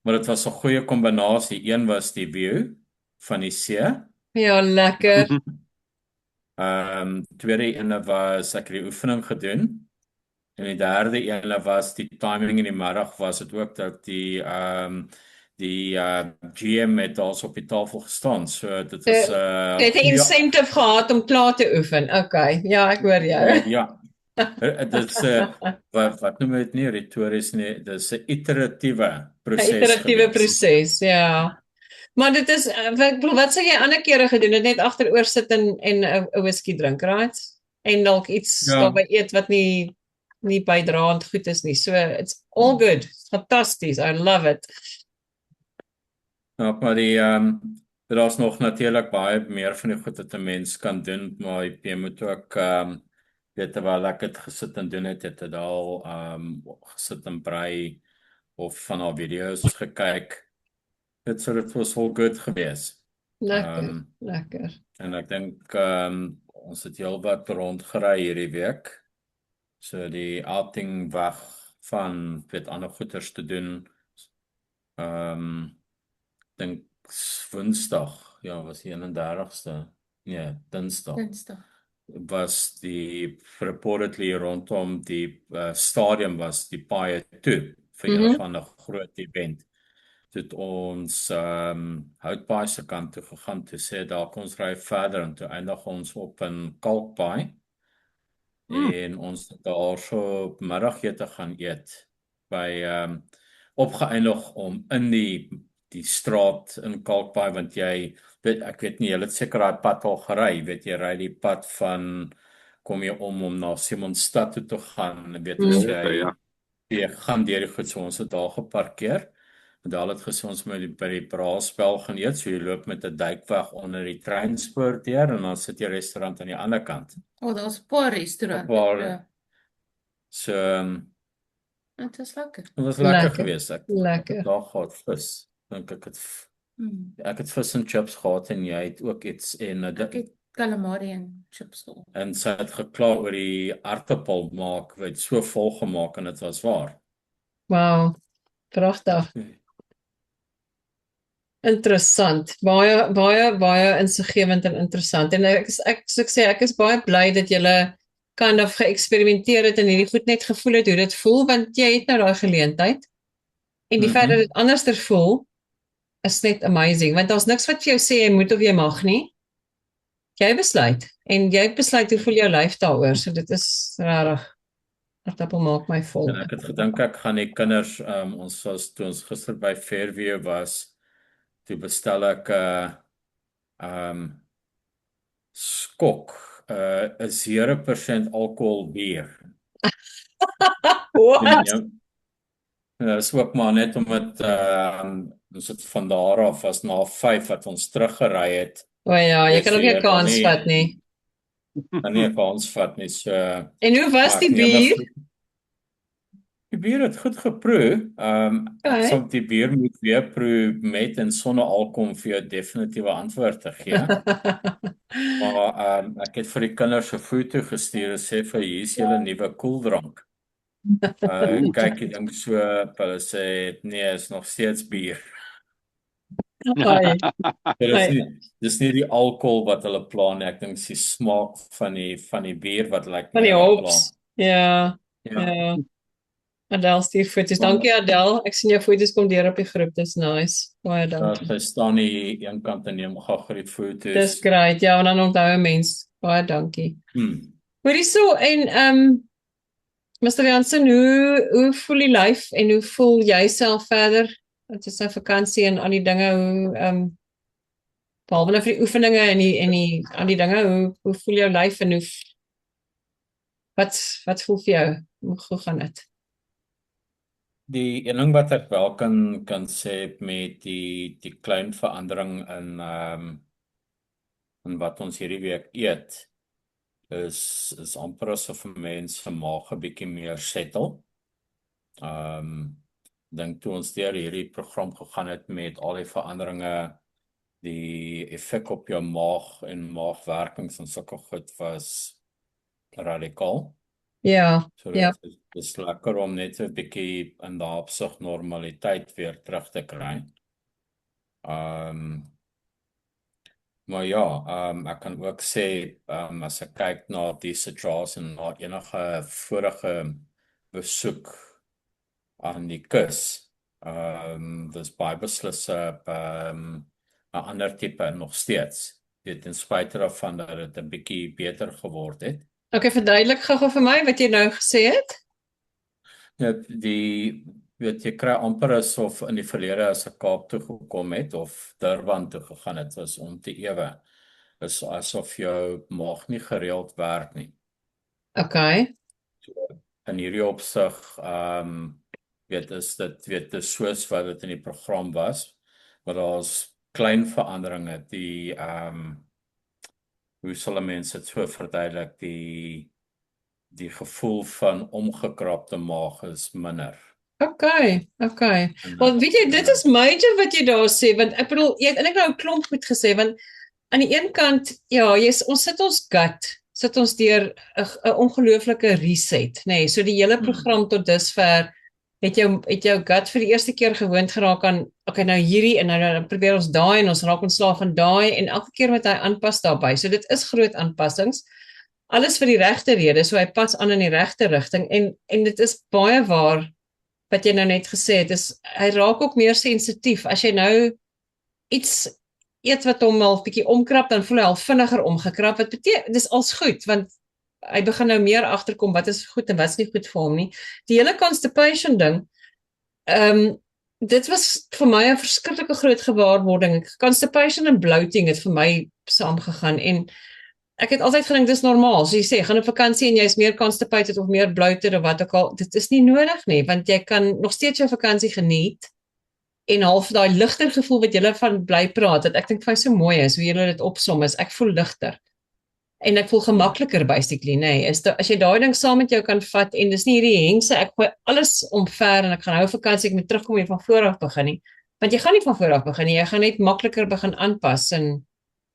maar dit was 'n goeie kombinasie. Een was die view van die see. Ja, lekker. Tweede ene was ek het die oefening gedoen. En die derde ene was die timing in die middag was dit ook dat die GM het ons op die tafel gestaan. So dit was Jy het 'n goeie incentive gehad om klaar te oefen. Okay, ja, ek hoor jou. ja. Dit is wat noem dit nie retories nie. Dis 'n iteratiewe 'n proses iteratiewe gewees. proses, ja. Maar dit is wat sou jy ander kere gedoen het net agteroor sit en 'n whisky drink, right? En dalk iets Ja. daarby eet wat nie bydraend goed is nie. So it's all good. Fantasties. I love it. Ja, maar daar's nog natuurlik baie meer van die goed wat 'n mens kan doen, maar jy moet ook weet terwyl ek het gesit en doen het dit al gesit en brei of van al video's gekyk. Dit was al goed geweest. Lekker, lekker. En ek dink ons het heelwat rondgery hierdie week. So die outing wag van weet ander goeders te doen. Dink Woensdag, ja, was die 31ste. Nee, Dinsdag. Was die reportedly rondom die stadium was die paaie toe vir een van 'n groot event. Dit ons Houtbaai se kant toe gegaan te sê daar kom ons ry verder en toe eindig ons op in Kalkbaai. En ons het daar so middagete gaan eet by opgeëindig om in die straat in Kalkbaai want jy weet ek weet nie jy het seker daai pad al gery weet jy ry die pad van kom jy om na Simonstad toe te gaan weet jy gaan deur die goed so ons het daar geparkeer en daar het gesê ons moet by die Braasbel gaan eet so jy loop met 'n duikweg onder die treinspoor deur en dan sit jy restaurant aan die ander kant. Daar's 'n paar restaurante. So Dit was lekker. Dit was lekker geweest. Lekker. Daar gehad vis. Dink ek het vis en chips gehad en jy het ook iets en ek het calamari en chips gehad. En sy het gekla oor die aartappel maak, weet so vol gemaak en dit was waar. Wow. Pragtig. Interessant. Baie insiggewend en interessant. En ek is baie bly dat julle kind of geëksperimenteer het en hierdie goed net gevoel het hoe dit voel want jy het nou daai geleentheid. En die feit dat dit anderster voel is net amazing want daar's niks wat vir jou sê jy moet of jy mag nie. Jy besluit en jy besluit hoe voel jou lyf daaroor. So dit is rarig. Aartappel maak my vol. En ek het gedink ek gaan die kinders ons was toe ons gister by Fairview was toe bestel ek skok 'n 0% alkohol bier. What? Ja, is ook maar net om dit ons het van daar af was na 5 wat ons teruggery het. O ja, jy kan ook nie 'n kans vat nie. Kan nie 'n kans vat nie. So En hoe was die bier? Die bier het goed geproe. Soms die bier moet weer proe met en sonder alkohol vir jou definitiewe antwoord te gee. Maar ek het vir die kinders 'n foto gestuur en sê vir hier is julle nuwe koeldrank. Kyk ek dink so hulle sê nee, is nog steeds bier. Dis nie die alkohol wat hulle plan nie. Ek dink dis die smaak van die bier wat lyk van die hops. Ja. Adel stuur foto's. Dankie Adel. Ek sien jou foto's kom deur op die groep. Dis nice. Baie dankie. Daar staan nie een kant en neem gou die foto's. Dis great. Ja, en dan onthou 'n mens. Baie dankie. Hoorie so en Mr. Jansen, hoe voel die lyf en hoe voel jy self verder? Dit is nou vakansie en al die dinge hoe behalwe nou vir die oefeninge en al die dinge, hoe voel jou lyf en wat voel vir jou? Hoe gaan dit? Die een ding wat ek wel kan sê met die klein verandering in wat ons hierdie week eet is amper asof mense maag 'n bietjie meer settle. Dink toe ons deur hierdie program gegaan het met al die veranderinge, die effek op jou maag en maagwerkings en sulke goed was radikaal. Ja, So ja. dit is lekker om net 'n bietjie in daardie opsig normaliteit weer terug te kry. Maar ja, ek kan ook sê, as ek kyk na die situasie en na enige vorige besoek aan die kus, dis baie beslis 'n ander tipe nog steeds. Dit ten spyte daarvan dat dit 'n bietjie beter geword het. Okay, verduidelik gou vir my wat jy nou gesê het. Ja, weet jy kry amper asof in die verlede as ek Kaap toe gekom het of Durban toe gegaan het, was om te ewe. Is asof jou maag nie gereeld werk nie. Okay. So, in hierdie opsig, dit is soos wat dit in die program was, maar daar's klein veranderinge, hoe sal mense dit so verduidelik, die gevoel van omgekrapte maag is minder. Okay. En Want weet jy, dit is major wat jy daar sê, want ek bedoel, jy het eintlik nou 'n klomp goed gesê, want aan die een kant, ja, ons sit ons deur 'n ongelooflike reset, nê. Nee, so die hele program tot dusver het jou gut vir die eerste keer gewoond geraak aan, okay, nou hierdie en nou probeer ons daai en ons raak ontslaaf van daai en elke keer met hy aanpas daarbey. So dit is groot aanpassings. Alles vir die regte rede, so hy pas aan in die regte rigting en dit is baie waar wat jy nou net gesê het, is hy raak ook meer sensitief. As jy nou iets eet wat hom al bietjie omkrap, dan voel hy al vinniger omgekrap. Wat beteken, dis als goed, want hy begin nou meer agterkom wat is goed en wat is nie goed vir hom nie. Die hele constipation ding, dit was vir my 'n verskriklike groot gewaarwording. Constipation en bloating het vir my saamgegaan en ek het altyd gedink dis normaal. So jy sê, gaan op vakansie en jy's meer constipated of meer bloated of wat ook al. Dit is nie nodig nie, want jy kan nog steeds jou vakansie geniet en half daai ligter gevoel wat julle van bly praat, dat ek dink vir my so mooi is, hoe julle dit opsom is, ek voel ligter. En ek voel gemakliker basically, nee, as jy daai ding saam met jou kan vat, en dis nie hierdie hengse, ek gooi alles omver en ek gaan hou vakansie, ek moet terugkom en van voor af begin nie, want jy gaan nie van voor af begin nie, jy gaan net makliker begin aanpas, en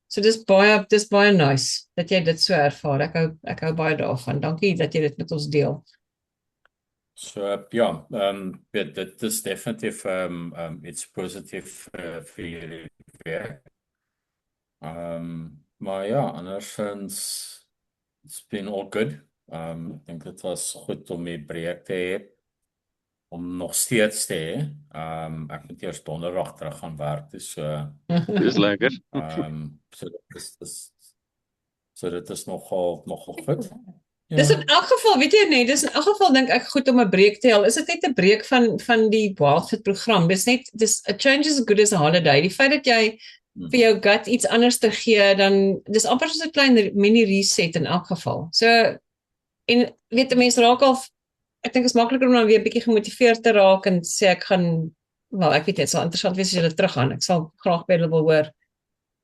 so dis baie nice, dat jy dit so ervaar, ek hou baie daarvan, dankie dat jy dit met ons deel. So ja, dit is definitief iets positief vir jullie werk. Maar ja, andersins, it's been all good. Ek dink dit was goed om die breek te hê, om nog steeds te hê. Ek moet eers donderdag terug gaan werk, so Dis lekker. So dit is nogal goed. Ja. Dis in elk geval, weet jy nie, dis in elk geval dink ek goed om 'n breek te hê. Is dit net 'n breek van die Wildfit program? Dis a change is as good as a holiday. Die feit dat jy vir jou gut iets anders te gee, dan dis amper soos 'n klein mini reset in elk geval. So en weet 'n mens raak al, ek dink is makliker om dan weer 'n bietjie gemotiveerd te raak en sê ek gaan, wel ek weet dit sal interessant wees as jy teruggaan. Ek sal graag by hulle wil hoor.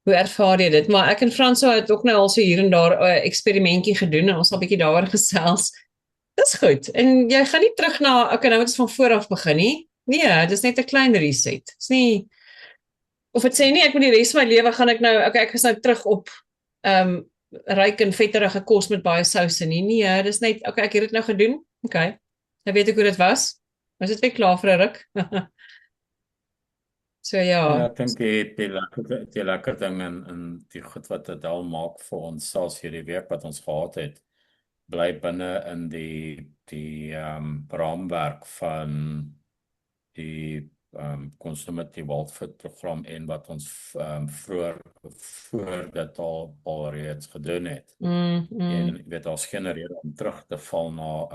Hoe ervaar jy dit? Maar ek en Franso het ook nou al so hier en daar 'n eksperimentjie gedoen en ons het 'n bietjie daaroor gesels. Dis goed. En jy gaan nie terug na, okay, nou moet ons van voor af begin nie. Nee, dis net 'n klein reset. Dis nie of dit sê nie ek moet die res van my lewe gaan ek nou, okay, ek is nou terug op ryk en vetterige kos met baie souse nie. Nee, dis net, okay, ek het dit nou gedoen. Okay. Nou weet ek hoe dit was. Ons het weer klaar vir 'n ruk. So ja. Ek dink die lekker ding en die goed wat dit al maak vir ons, selfs hierdie week wat ons gehad het, bly binne in die raamwerk van die Consumative Wildfit program en wat ons vroeër voor dit al reeds gedoen het. En ek weet, daar's geen rede om terug te val na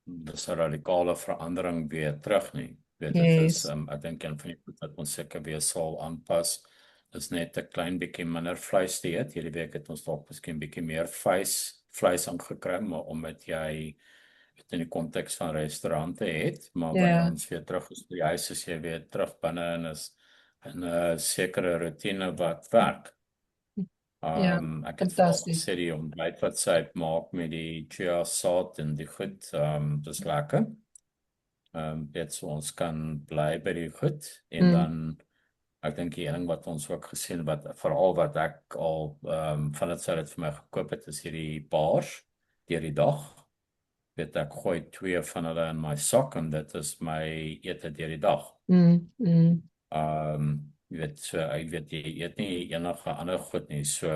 dis 'n radikale verandering weer terug nie. Weet, dit is, ek dink een van die goed wat ons seker weer sal aanpas, is net 'n klein bietjie minder vleis te eet. Hierdie week het ons dalk miskien bietjie meer vleis aangekry, maar omdat jy in die konteks van restaurante het, maar wanneer ons weer terug is by die huis, is jy weer terug binne en is in 'n sekere routine wat werk. Ek het gesê die ontbyt wat sy maak met die chia saad en die goed, dis lekker. Dit so ons kan bly by die goed en dan Ek dink die ding wat ons ook gesien, veral wat ek al, van dit sou dit vir my gekoop het, is hierdie bars, deur die dag. Ek gooi 2 van hulle in my sak, en dit is my ete deur die dag. Jy weet, so, ek weet, jy eet nie enige ander goed nie, so,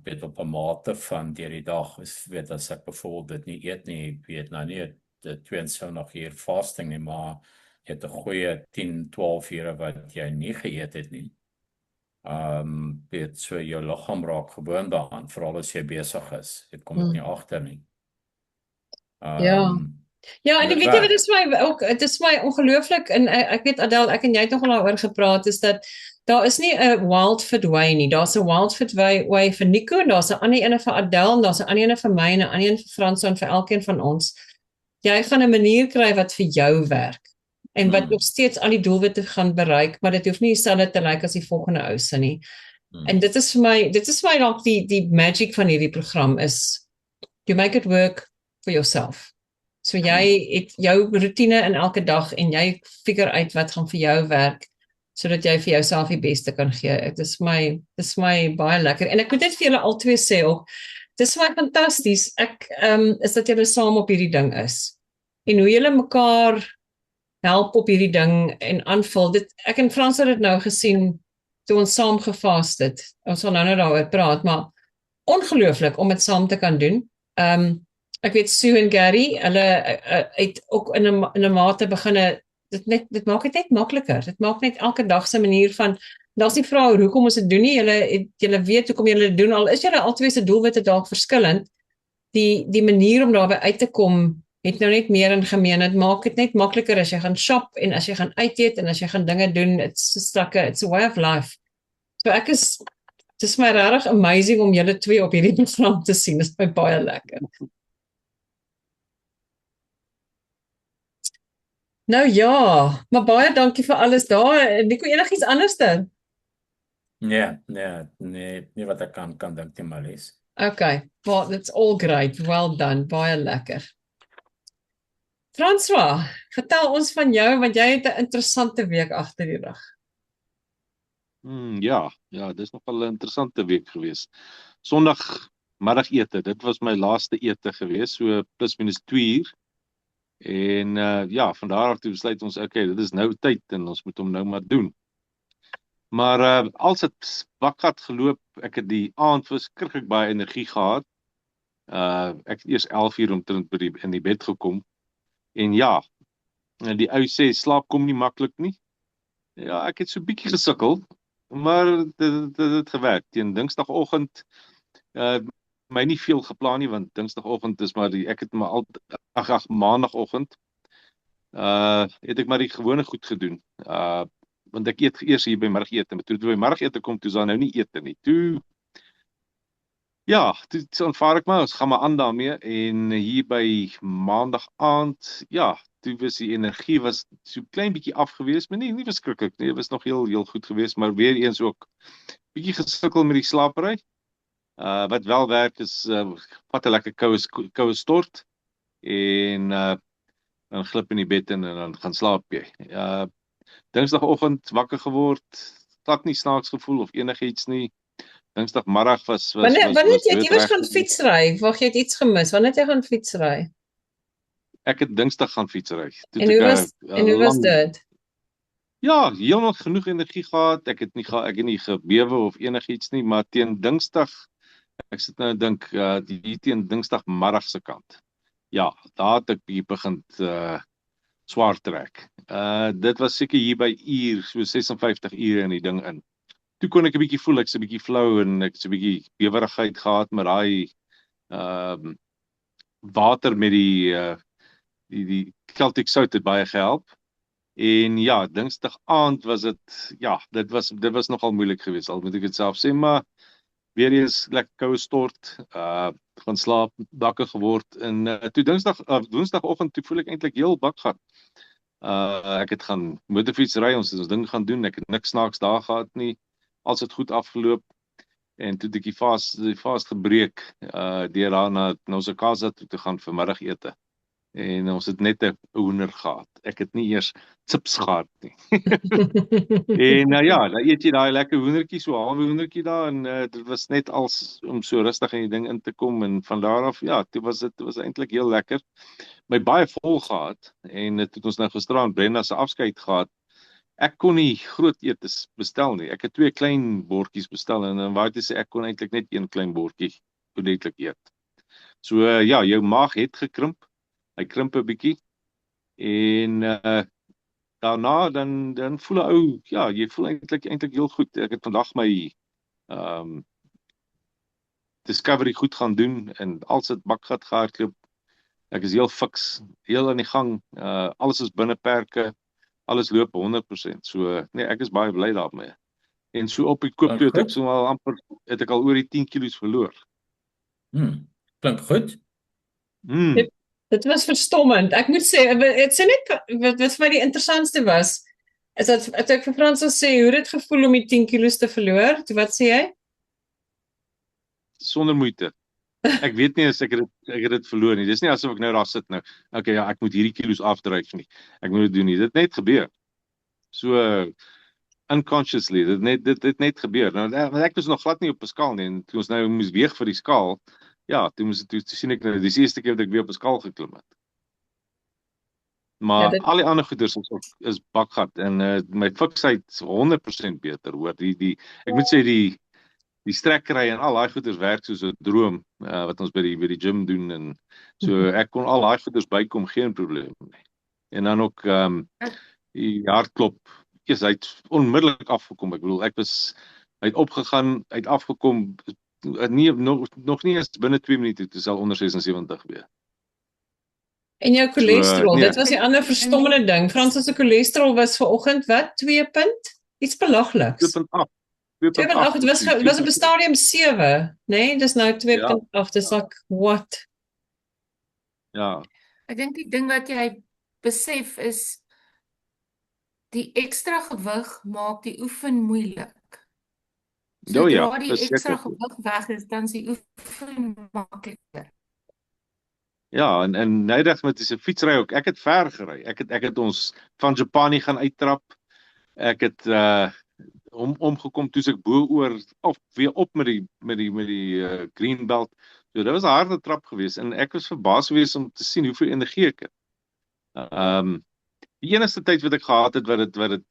weet op 'n mate van deur die dag, weet, as ek byvoorbeeld dit nie eet nie, weet nou nie, 72 uur fasting nie, maar jy het 'n goeie 10, 12 ure wat jy nie geëet het nie. Weet, so jou liggaam raak gewoond daaraan, veral as jy besig is, jy kom dit nie agter nie. Ja, en weet jy wat is my ook, dit is my ongelooflik, en ek weet Adele, ek en jy het nogal daaroor gepraat, is dat daar is nie 'n wild fit way nie, daar's 'n wild fit way vir Nico, daar's 'n ander ene vir Adele, en daar's 'n ander ene vir my, en 'n ander een vir Frans, en vir elkeen van ons. Jy gaan 'n manier kry wat vir jou werk, en wat nog steeds al die doelwitte gaan bereik, maar dit hoef nie dieselfde te lyk as die volgende ou se nie. En dit is vir my dalk die magic van hierdie program is, you make it work for yourself. So jy het jou routine in elke dag, en jy figure uit wat gaan vir jou werk, sodat jy vir jouself die beste kan gee. Dit is my baie lekker, en ek moet dit vir julle al twee sê ook, dit is my fantasties, is dat julle saam op hierdie ding is, en hoe julle mekaar help op hierdie ding, en aanvul, ek en Frans het dit nou gesien, toe ons saam gevast het, ons sal nou daaroor praat, maar ongelooflik om dit saam te kan doen. Ek weet Sue en Gary, hulle het ook in 'n mate beginne, dit maak dit net makliker. Dit maak net elke dag se manier van, daar's nie vrae oor hoekom ons dit doen nie, julle weet hoekom julle dit doen, al is julle albei se doelwitte dalk verskillend, die manier om daarby uit te kom, het nou net meer in gemeen. Dit maak dit net makliker as jy gaan shop, en as jy gaan uit eet, en as jy gaan dinge doen, it's a way of life. So dit is my regtig amazing om julle twee op hierdie program te sien, dit is my baie lekker. Nou ja, maar baie dankie vir alles daar. Nico, enigiets anders dan? Nee, wat ek kan dink nie, Marlies. Okay, well, that's all great, well done, baie lekker. François, vertel ons van jou, want jy het 'n interessante week agter die rug. Ja, dis nogal 'n interessante week gewees. Sondag middagete, dit was my laaste ete gewees, so plus minus 2 uur. En van daar af toe besluit ons, okay, dit is nou tyd, en ons moet hom nou maar doen. Maar als het wakkat geloop, ek het die aand verskriklik baie energie gehad. Ek het eers 11 uur omtrent in die bed gekom. En ja, die ou sê, slaap kom nie maklik nie. Ja, ek het so bietjie gesukkel, maar dit het gewerk. Teen Dinsdagoggend, my nie veel geplan nie, want Dinsdagoggend is maar ek het maar Maandagoggend, het ek maar die gewone goed gedoen. Want ek eet eers hier by middagete, maar toe by middagete kom, toe is daar nou nie ete nie. Toe aanvaar ek maar, ons gaan maar aan daarmee, en hier by Maandag aand, toe was die energie so klein bietjie af gewees, maar nie verskriklik nie, was nog heel goed gewees, maar weer eens ook bietjie gesukkel met die slapery. Wat wel werk is, vat 'n lekker koue stort, en dan glip in die bed in, en dan gaan slaap jy. Dinsdagoggend wakker geword, glad nie snaaks gevoel of enigiets nie. Dinsdagmiddag was Wanneer het jy iewers gaan fietsry? Wag, jy het iets gemis. Wanneer het jy gaan fietsry? Ek het Dinsdag gaan fietsry. En hoe was dit? Ja, heeltemal genoeg energie gehad. Ek het nie gebewe of enigiets nie, maar teen Dinsdag, ek sit nou en dink, die teen Dinsdagmiddag se kant. Ja, daar het ek begin swaar trek. Dit was seker hier by uur, so 56 ure in die ding in. Toe kon ek 'n bietjie voel, ek's 'n bietjie flou, en ek 'n bietjie bewerigheid gehad met daai water met die Celtic sout het baie gehelp. En ja, Dinsdag aand was dit was nogal moeilik geweest, al moet ek dit self sê, maar weer eens lekker koue stort, gaan slaap, wakker geword, en toe Woensdagoggend toe voel ek eintlik heel bakgat. Ek het gaan motorfiets ry, ons het ons ding gaan doen, ek het niks snaaks daar gehad nie, als het goed afgeloop, en toe het ek die fast gebreek, deur daar na Nosakasa toe te gaan vir middagete. En ons het net 'n hoender gehad. Ek het nie eers chips gehad nie. En nou ja, dan eet jy daai lekker hoendertjie, so 'n halwe hoendertjie daar en dit was net als om so rustig in die ding in te kom en van daar af, ja, dit was eintlik heel lekker. My baie vol gehad en dit het ons nou gisteraan Brenda se afskeid gehad. Ek kon nie groot etes bestel nie. Ek het 2 klein bordjies bestel en waar dit sê ek kon eintlik net 1 klein bordjie toedelik eet. So ja, jou maag het gekrimp. Hy krimp 'n bietjie en daarna dan voel 'n ou, ja, jy voel eintlik heel goed. Ek het vandag my Discovery goed gaan doen en al sit bakgat gehardloop. Ek is heel fiks, heel aan die gang. Alles is binne perke. Alles loop 100%. So nee, ek is baie bly daarmee. En so op die koop toe het ek so al amper het ek al oor die 10 kilos verloor. Klink goed. Dit was verstommend. Ek moet sê, dit sê net wat vir my die interessantste was, is dat ek vir Frans sê, hoe het dit gevoel om die 10 kilos te verloor? Wat sê jy? Sonder moeite. Ek weet nie as ek het dit verloor nie. Dis nie asof ek nou daar sit nou. Okay, ja, ek moet hierdie kilos afdryf nie. Ek moet dit doen nie. Dit net gebeur. So unconsciously, dit net gebeur. Nou ek was nog glad nie op 'n skaal nie en toe ons nou moes weeg vir die skaal, ja, toe sien ek nou dis die eerste keer dat ek weer op 'n skaal geklim het. Maar al die ander goeders is bakgat en my fiksheid is 100% beter hoor. Ek moet sê die strekkery en al daai goeders werk soos 'n droom wat ons by die gym doen en so ek kon al daai goeders bykom, geen probleem nie. En dan ook die hartklop, hy het onmiddellik afgekom. Ek bedoel, hy het opgegaan, hy het afgekom, nog nie eens binne 2 minute, dit sal onder 76 wees. En jou cholesterol, dit was die ander verstommende ding. Frans se cholesterol was vanoggend wat? 2 punt? Iets belagliks. 2.8. 2.8, dit was op 'n stadium 7, nee, dis nou 2.8, dis like what? Ja. Ek dink die ding wat jy besef is die ekstra gewig maak die oefen moeilik. Sodra die ekstra gewig weg is, dan is die oefen makliker. Ja, en nydig met die fietsry ook. Ek het ver gery. Ek het ons van Japani gaan uittrap. Ek het omgekom toe ek bo oor of weer op met die green belt. So dit was 'n harde trap geweest en ek was verbaas geweest om te sien hoeveel energie ek het. Die enigste tyd wat ek gehad het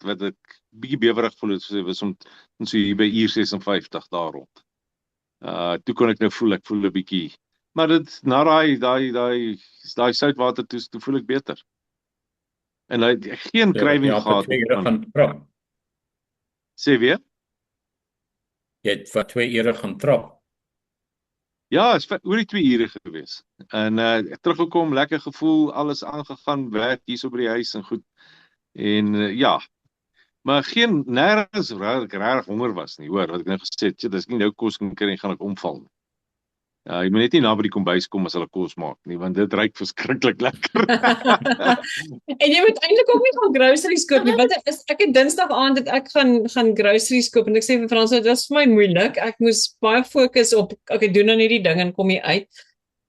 wat ek bietjie bewerig voel het, was om so hier by uur 56 daar rond. Toe kon ek nou voel, ek voel 'n bietjie, maar dit na daai soutwater toe voel ek beter. En hy het geen craving gehad om sê weer? Jy het vir 2 ure gaan trap. Ja, is oor die 2 ure gewees. En teruggekom, lekker gevoel, alles aangegaan, werk hier so by die huis en goed. En ja, maar nêrens regtig honger was nie, hoor, wat ek nou gesê het, as ek nie nou kos kan kry, gaan ek omval. Jy moet net nie na by die kombuis kom as hulle kos maak nie, want dit ruik verskriklik lekker. En jy moet eintlik ook nie gaan groceries koop nie. Ek het Dinsdag aand dat ek gaan groceries koop en ek sê vir Frans, dit was vir my moeilik. Ek moes baie fokus op ek doen dan hierdie ding en kom hier uit.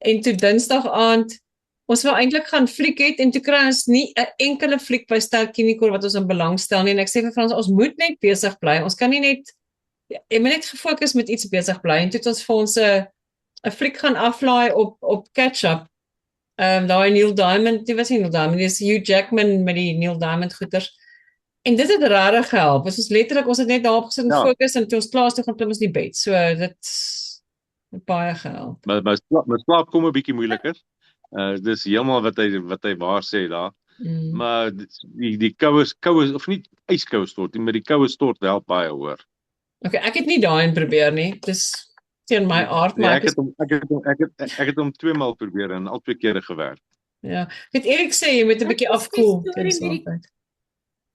En toe Dinsdag aand ons wou eintlik gaan fliek het en toe kry ons nie 'n enkele fliek by Ster-Kinekor wat ons in belang stel nie en ek sê vir Frans, ons moet net besig bly. Ons kan nie net jy moet net gefokus met iets besig bly en toe het ons vir ons 'n fliek gaan aflaai op catch-up. Daai Neil Diamond, dit was nie Neil Diamond, dis Hugh Jackman met die Neil Diamond goeters. En dit het regtig gehelp. Ons het net daarop gesit en fokus en toe ons klaar is toe gaan klim ons die bed. So dit het baie gehelp. Maar slaap kom 'n bietjie moeiliker. Dis heeltemal wat hy waar sê daar. Maar die koue of nie yskoue stort nie, maar die koue stort wel baie hoor. Okay, ek het nie daarin probeer nie. Dis teen my aard, maar ek het hom 2 maal probeer en al 2 kere gewerk. Ja, ek het Erik sê jy moet 'n bietjie afkoel.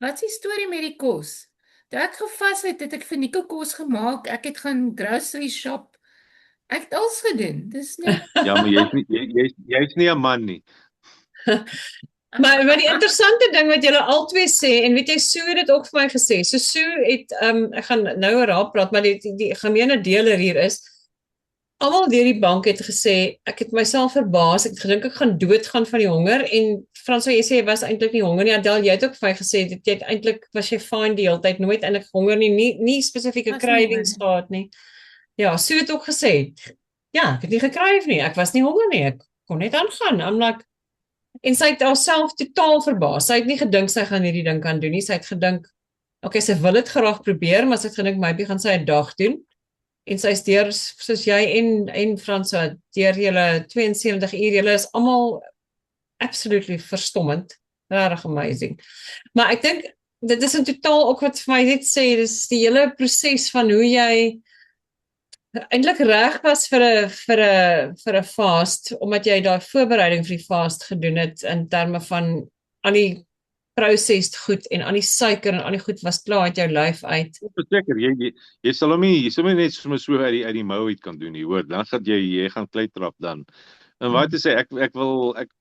Wat is die storie met die kos? Toe ek gevas het ek vir Nico kos gemaak. Ek het gaan grocery shop. Ek het alles gedoen. Dis net Ja, maar jy's nie 'n man nie. Maar die interessante ding wat julle albei sê en weet jy Sue het dit ook vir my gesê. So Sue het ek gaan nou oor haar praat, maar die gemeene deler hier is almal deur die bank het gesê, ek het myself verbaas, ek het gedink ek gaan doodgaan van die honger, en Frans, jy sê, jy was eintlik nie honger nie, Adel, jy het ook vir my gesê, dat jy eintlik, was jy fine die hele tyd, nooit eintlik honger nie spesifieke Was nie cravings honger. gehad nie. Ja, Sue het ook gesê, ja, ek het nie gekryf nie, ek was nie honger nie, ek kon net aangaan, I'm like, en sy het haarself totaal verbaas, sy het nie gedink sy gaan hierdie ding kan doen nie, sy het gedink, okay, sy wil dit graag probeer, maar sy het gedink, maybe gaan sy 'n dag doen, en sy is deur, soos jy en Fransa, deur julle 72 uur, julle is almal absolutely verstommend, regtig amazing. Maar ek dink, dit is in totaal ook wat vir my net sê, dis die hele proses van hoe jy eintlik reg was vir 'n fast, omdat jy daai voorbereiding vir die fast gedoen het, in terme van al die processed goed, en al die suiker, en al die goed was klaar uit jou lyf uit. Verseker, jy sal hom nie net sommer so uit die mou uit kan doen nie, hoor. Dan gaan jy gaan klei trap dan. En wat te sê, ek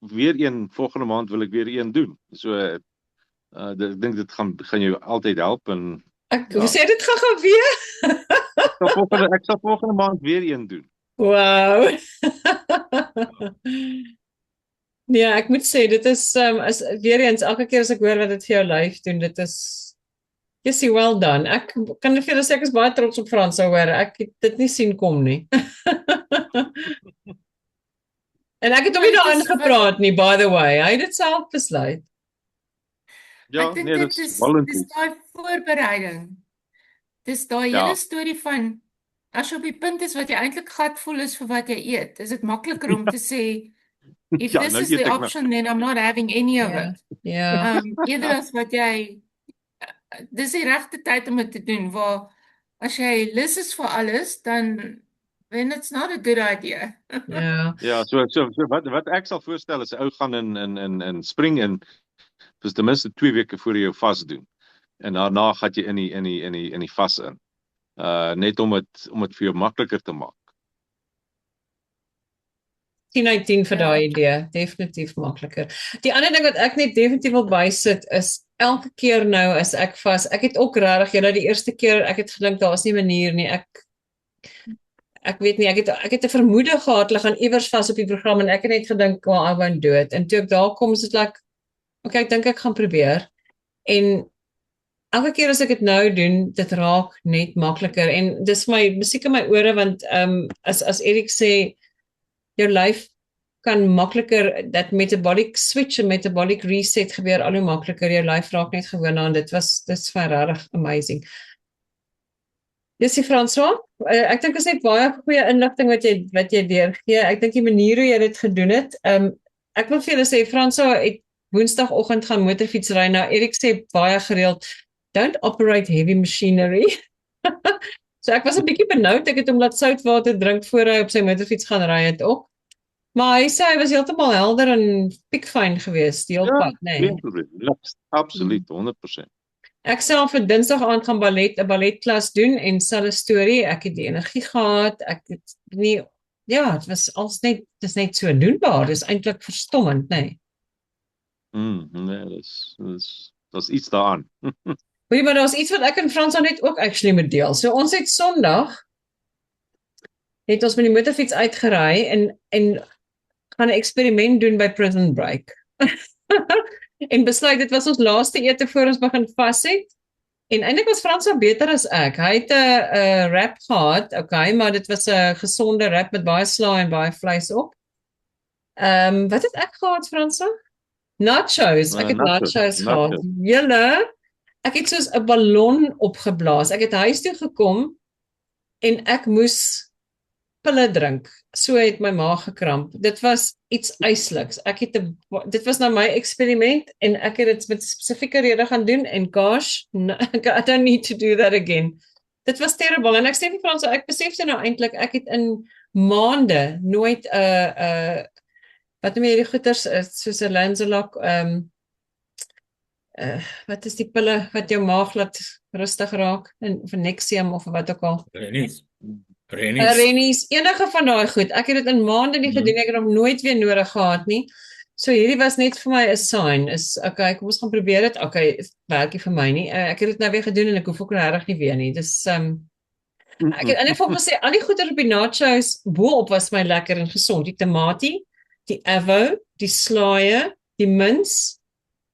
weer een volgende maand wil ek weer een doen. So ek dink dit gaan jou altyd help, en Ek sê dit gaan weer. ek sal volgende maand weer een doen. Wow. Nee, ek moet sê, dit is weer eens, elke keer as ek hoor wat dit vir jou lyf doen, dit is, jy sê, well done. Ek kan vir julle sê, ek is baie trots op Frans, hoor, ek het dit nie sien kom nie. En ek het hom nie daarin gepraat nie, by the way, hy het dit self besluit. Ja, Ek dink nee, dit dit is is volunteer. daai voorbereiding. Dis daai Ja. hele storie van, as jy op die punt is wat jy eintlik gatvol is vir wat jy eet, is dit makliker om te sê, if Ja, this nou is eet the ek nou. option, then I'm not having any of Ja, it. ja, Eerder as wat jy, dis die regte tyd om dit te doen, waar as jy lus is vir alles, then it's not a good idea. ja. Ja, so wat ek sal voorstel is 'n ou gaan in spring in vir ten minste 2 weke voor jy jou vas doen. En daarna gaan jy in die vas in. Net om dit vir jou makliker te maak. 10 uit 10 vir Ja. daai idee, definitief makliker. Die ander ding wat ek net definitief wil bysit is, elke keer nou as ek vas, ek het ook regtig, julle die eerste keer, ek het gedink daar is nie 'n manier nie, ek weet nie, ek het 'n vermoede gehad, hulle gaan iewers vas op die program, en ek het net gedink, well, I won't do it, en toe ek daar kom, is dit like, okay, ek dink ek gaan probeer, en elke keer as ek dit nou doen, dit raak net makliker, en dis my musiek in my ore, want as Erik sê, jou lyf kan makliker, dat metabolic switch en metabolic reset gebeur al hoe makliker, jou lyf raak net gewoon aan, dit is vir regtig amazing. Jessie François, ek dink is net baie goeie inligting wat jy deurgee, ek dink die manier hoe jy dit gedoen het, ek wil vir julle sê, François het Woensdagoggend gaan motorfietsry, nou Erik sê baie gereeld, don't operate heavy machinery. So ek was 'n bietjie benoud, ek het hom laat soutwater drink voor hy op sy motorfiets gaan ry het ook. Maar hy sê hy was heeltemal helder en piekfyn geweest die hele pad, nee. Absoluut, 100%. Ek self vir Dinsdag aand gaan 'n balletklas doen, en selfe storie, ek het die energie gehad, ek het nie, ja, dit is net so doenbaar, dit is eintlik verstommend, nee. Nee, dis iets daaraan. Hoorie, maar daar's iets wat ek en Frans net ook actually moet deel. So ons het Sondag, het ons met die motorfiets uitgery, en gaan 'n eksperiment doen by Prison Break. En besluit, dit was ons laaste ete voor ons begin vas het, en eintlik was Frans beter as ek. Hy het 'n wrap gehad, okay, maar dit was 'n gesonde wrap met baie slaai en baie vleis op. Wat het ek gehad, Frans? Nachos, ek het nachos gehad. Julle, ek het soos 'n ballon opgeblaas. Ek het huis toe gekom, en ek moes pille drink. So het my maag gekramp. Dit was iets ysliks. Dit was nou my eksperiment, en ek het dit met spesifieke rede gaan doen, en gosh, no, I don't need to do that again. Dit was terrible, en ek sê vir Frans, ek besefte nou eintlik, ek het in maande nooit wat noem jy die goeters, soos 'n Lanzaloc, wat is die pille wat jou maag laat rustig raak, of Nexium of wat ook al. Rennies, enige van daai goed. Ek het dit in maande nie gedoen, ek het nog nooit weer nodig gehad nie. So hierdie was net vir my 'n sign, is okay, kom ons gaan probeer dit. Okay, werk nie vir my nie. Ek het dit nou weer gedoen, en ek hoef ook regtig nie weer nie. Dis Ek het in ieder geval gesê, al die goeie op die nachos boop was my lekker en gesond. Die tamatie, die avo, die slaie, die mince.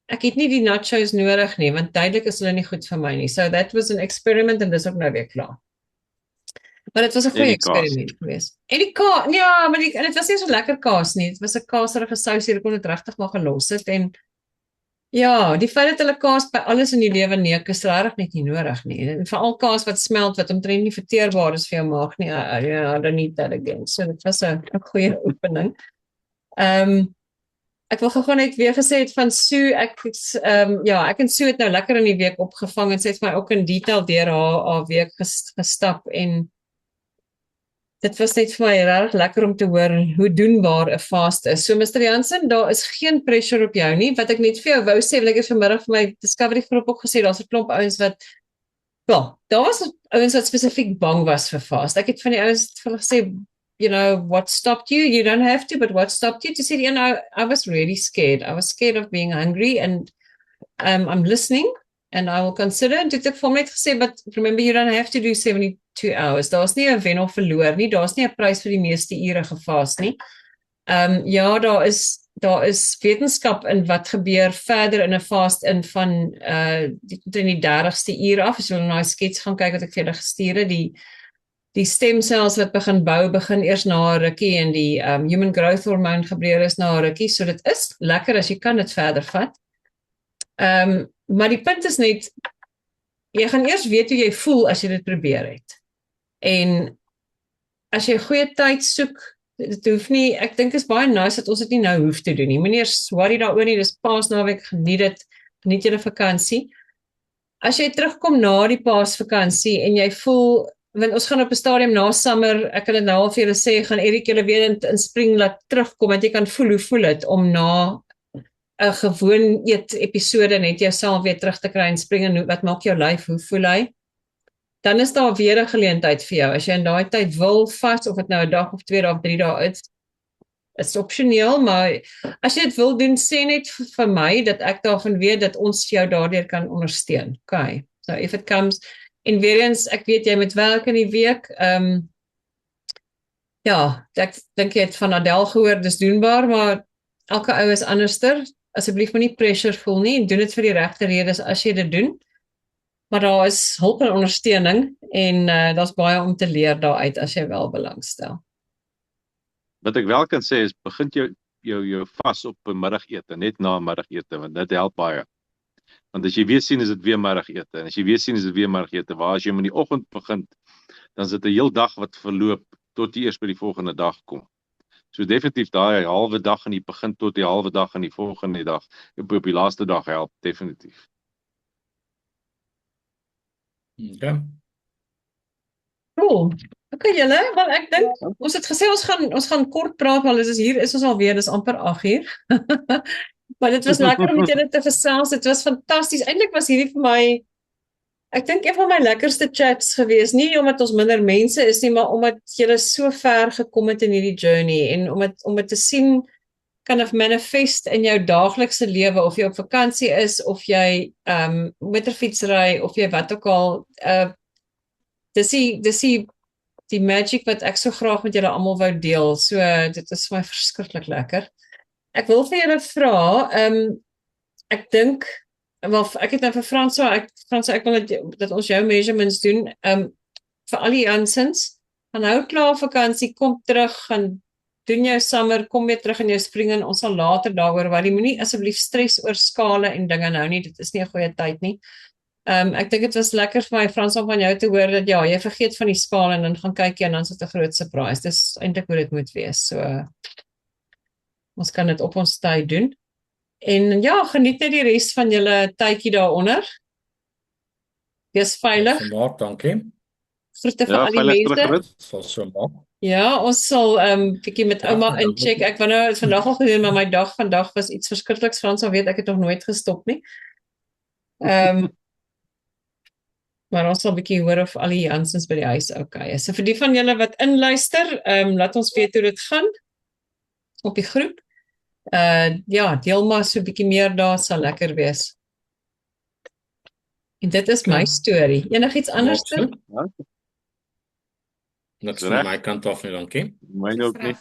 Ek het nie die nachos nodig nie, want duidelik is hulle nie goed vir my nie. So that was an experiment en dis ook nou weer klaar. Maar dit was 'n goeie eksperiment geweest. En die kaas, ja, maar dit was nie so lekker kaas nie. Dit was 'n kaserige sousie, ek kon dit regtig maar gelos het en ja, die feit dat hulle kaas by alles in die lewe neek is regtig net nie nodig nie. En veral kaas wat smelt wat omtrent nie verteerbaar is vir jou maag nie. I don't need that again. So dit was 'n goeie oefening. Ek wil gou net weer gesê het van Sue, ek en Sue het nou lekker in die week opgevang en sy het my ook in detail deur haar week gestap en dit was net vir my regtig lekker om te hoor hoe doenbaar 'n fast is. So Mr. Jansen, daar is geen pressure op jou nie. Wat ek net vir jou wou sê, ek het vanmiddag vir my Discovery groep ook gesê, daar's 'n klomp ouens wat daar was ouens wat spesifiek bang was vir fast. Ek het van die ouens vir hulle gesê, what stopped you? You don't have to, but what stopped you? To say, I was really scared. I was scared of being hungry and I'm listening and I will consider. En toe het ek vir hom net gesê, but remember, you don't have to do 72 hours. Daar's nie 'n wen of verloor nie. Daar's nie 'n prys vir die meeste ure gevaas nie. Ja, daar is wetenskap in wat gebeur verder in 'n fast in van die 30ste uur af. As jy na 'n skets gaan kyk wat ek vir julle gestuur het, die stemsels wat begin eers na 'n rukkie en die human growth hormone gebeur is na 'n rukkie. So dit is lekker as jy kan dit verder vat. Maar die punt is net, jy gaan eers weet hoe jy voel as jy dit probeer het. En as jy goeie tyd soek, dit hoef nie, ek dink is baie nice dat ons dit nie nou hoef te doen nie. Moenie eers worry daaroor nie, dis Paasnaweek, geniet julle vakansie. As jy terugkom na die Paasvakansie en jy voel, want ons gaan op 'n stadium na summer, ek kan dit nou al vir julle sê, gaan Erik julle weer in spring laat terugkom, want jy kan voel hoe voel dit om na 'n gewoon eet episode net jouself weer terug te kry en spring en wat maak jou lyf, hoe voel hy? Dan is daar weer 'n geleentheid vir jou. As jy in daai tyd wil vat, of dit nou 'n dag of 2 dae of 3 dae is opsioneel, maar as jy dit wil doen, sê net vir my dat ek daarvan weet dat ons jou daardeur kan ondersteun. Okay. So if it comes, en weer eens, ek weet jy moet werk in die week. Ja, ek dink jy het van Adele gehoor, dis doenbaar, maar elke ou is anderster. Asseblief moenie pressure voel nie en doen dit vir die regte redes as jy dit doen. Maar daar is hulp en ondersteuning en daar's baie om te leer daaruit as jy wel belangstel. Wat ek wel kan sê is, begin jou vas op 'n middagete, net na middagete, want dit help baie. Want as jy weer sien is dit weer middagete, en as jy weer sien is dit weer middagete, waar as jy in die oggend begin, dan is dit 'n heel dag wat verloop tot jy eers by die volgende dag kom. So definitief daai halwe dag in die begin tot die halwe dag in die volgende dag, op die laaste dag help, definitief. Okay. Cool. Okay julle, wel ek dink, ons het gesê ons gaan kort praat, want hier is ons alweer, dis amper 8:00. Maar dit was lekker om met julle te gesels, dit was fantasties. Eintlik was hierdie vir my, ek dink een van my lekkerste chats gewees, nie omdat ons minder mense is nie, maar omdat julle so ver gekom het in hierdie journey, en om het te sien, kind of manifest in jou daaglikse lewe, of jy op vakansie is, of jy motorfietsry, of jy wat ook al, dis die magic wat ek so graag met julle almal wou deel, so dit is vir my verskriklik lekker. Ek wil vir julle vra, ek dink, ek het nou vir Frans, ek wil dat ons jou measurements doen, vir al die Jansens, gaan nou klaar vakansie, kom terug, gaan doen jou summer, kom weer terug in jou spring, en ons sal later daaroor worry, moenie asseblief stres oor skale en dinge nou nie, dit is nie 'n goeie tyd nie. Ek dink dit was lekker vir my, Frans, om van jou te hoor, dat ja, jy vergeet van die skaal, en dan gaan kyk jy, en dan is dit 'n groot surprise, dis eintlik hoe dit moet wees, so, ons kan dit op ons tyd doen. En ja, geniet net die res van julle tydjie daaronder. Wees veilig. Vandaag, dankie. Groete vir al die mense. Sal so maak. Ja, ons sal bietjie met ouma incheck. Ek wou nou vandag al gedoen, maar my dag vandag was iets verskrikliks. Frans sal weet ek het nog nooit gestop nie. Maar ons sal bietjie hoor of al die Jansens by die huis okay is. So vir die van julle wat inluister, laat ons weet hoe dit gaan op die groep. Ja, deel maar so 'n bietjie meer daar, sal lekker wees. En dit is my storie. Enigiets anders? Niks Dis van reg. my kant af nie, dankie. Myne ook nie.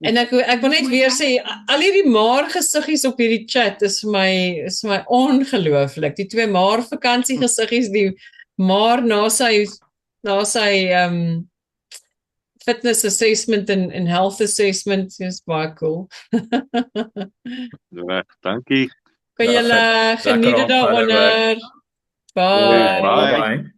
En ek wil net weer sê, al hierdie maar gesiggies op hierdie chat is vir my ongelooflik. Die twee maar vakansie gesiggies, die maar na sy fitness assessment en health assessment is baie cool. Reg, dankie. Kan julle geniet dit daaronder. Bye. Bye. Bye.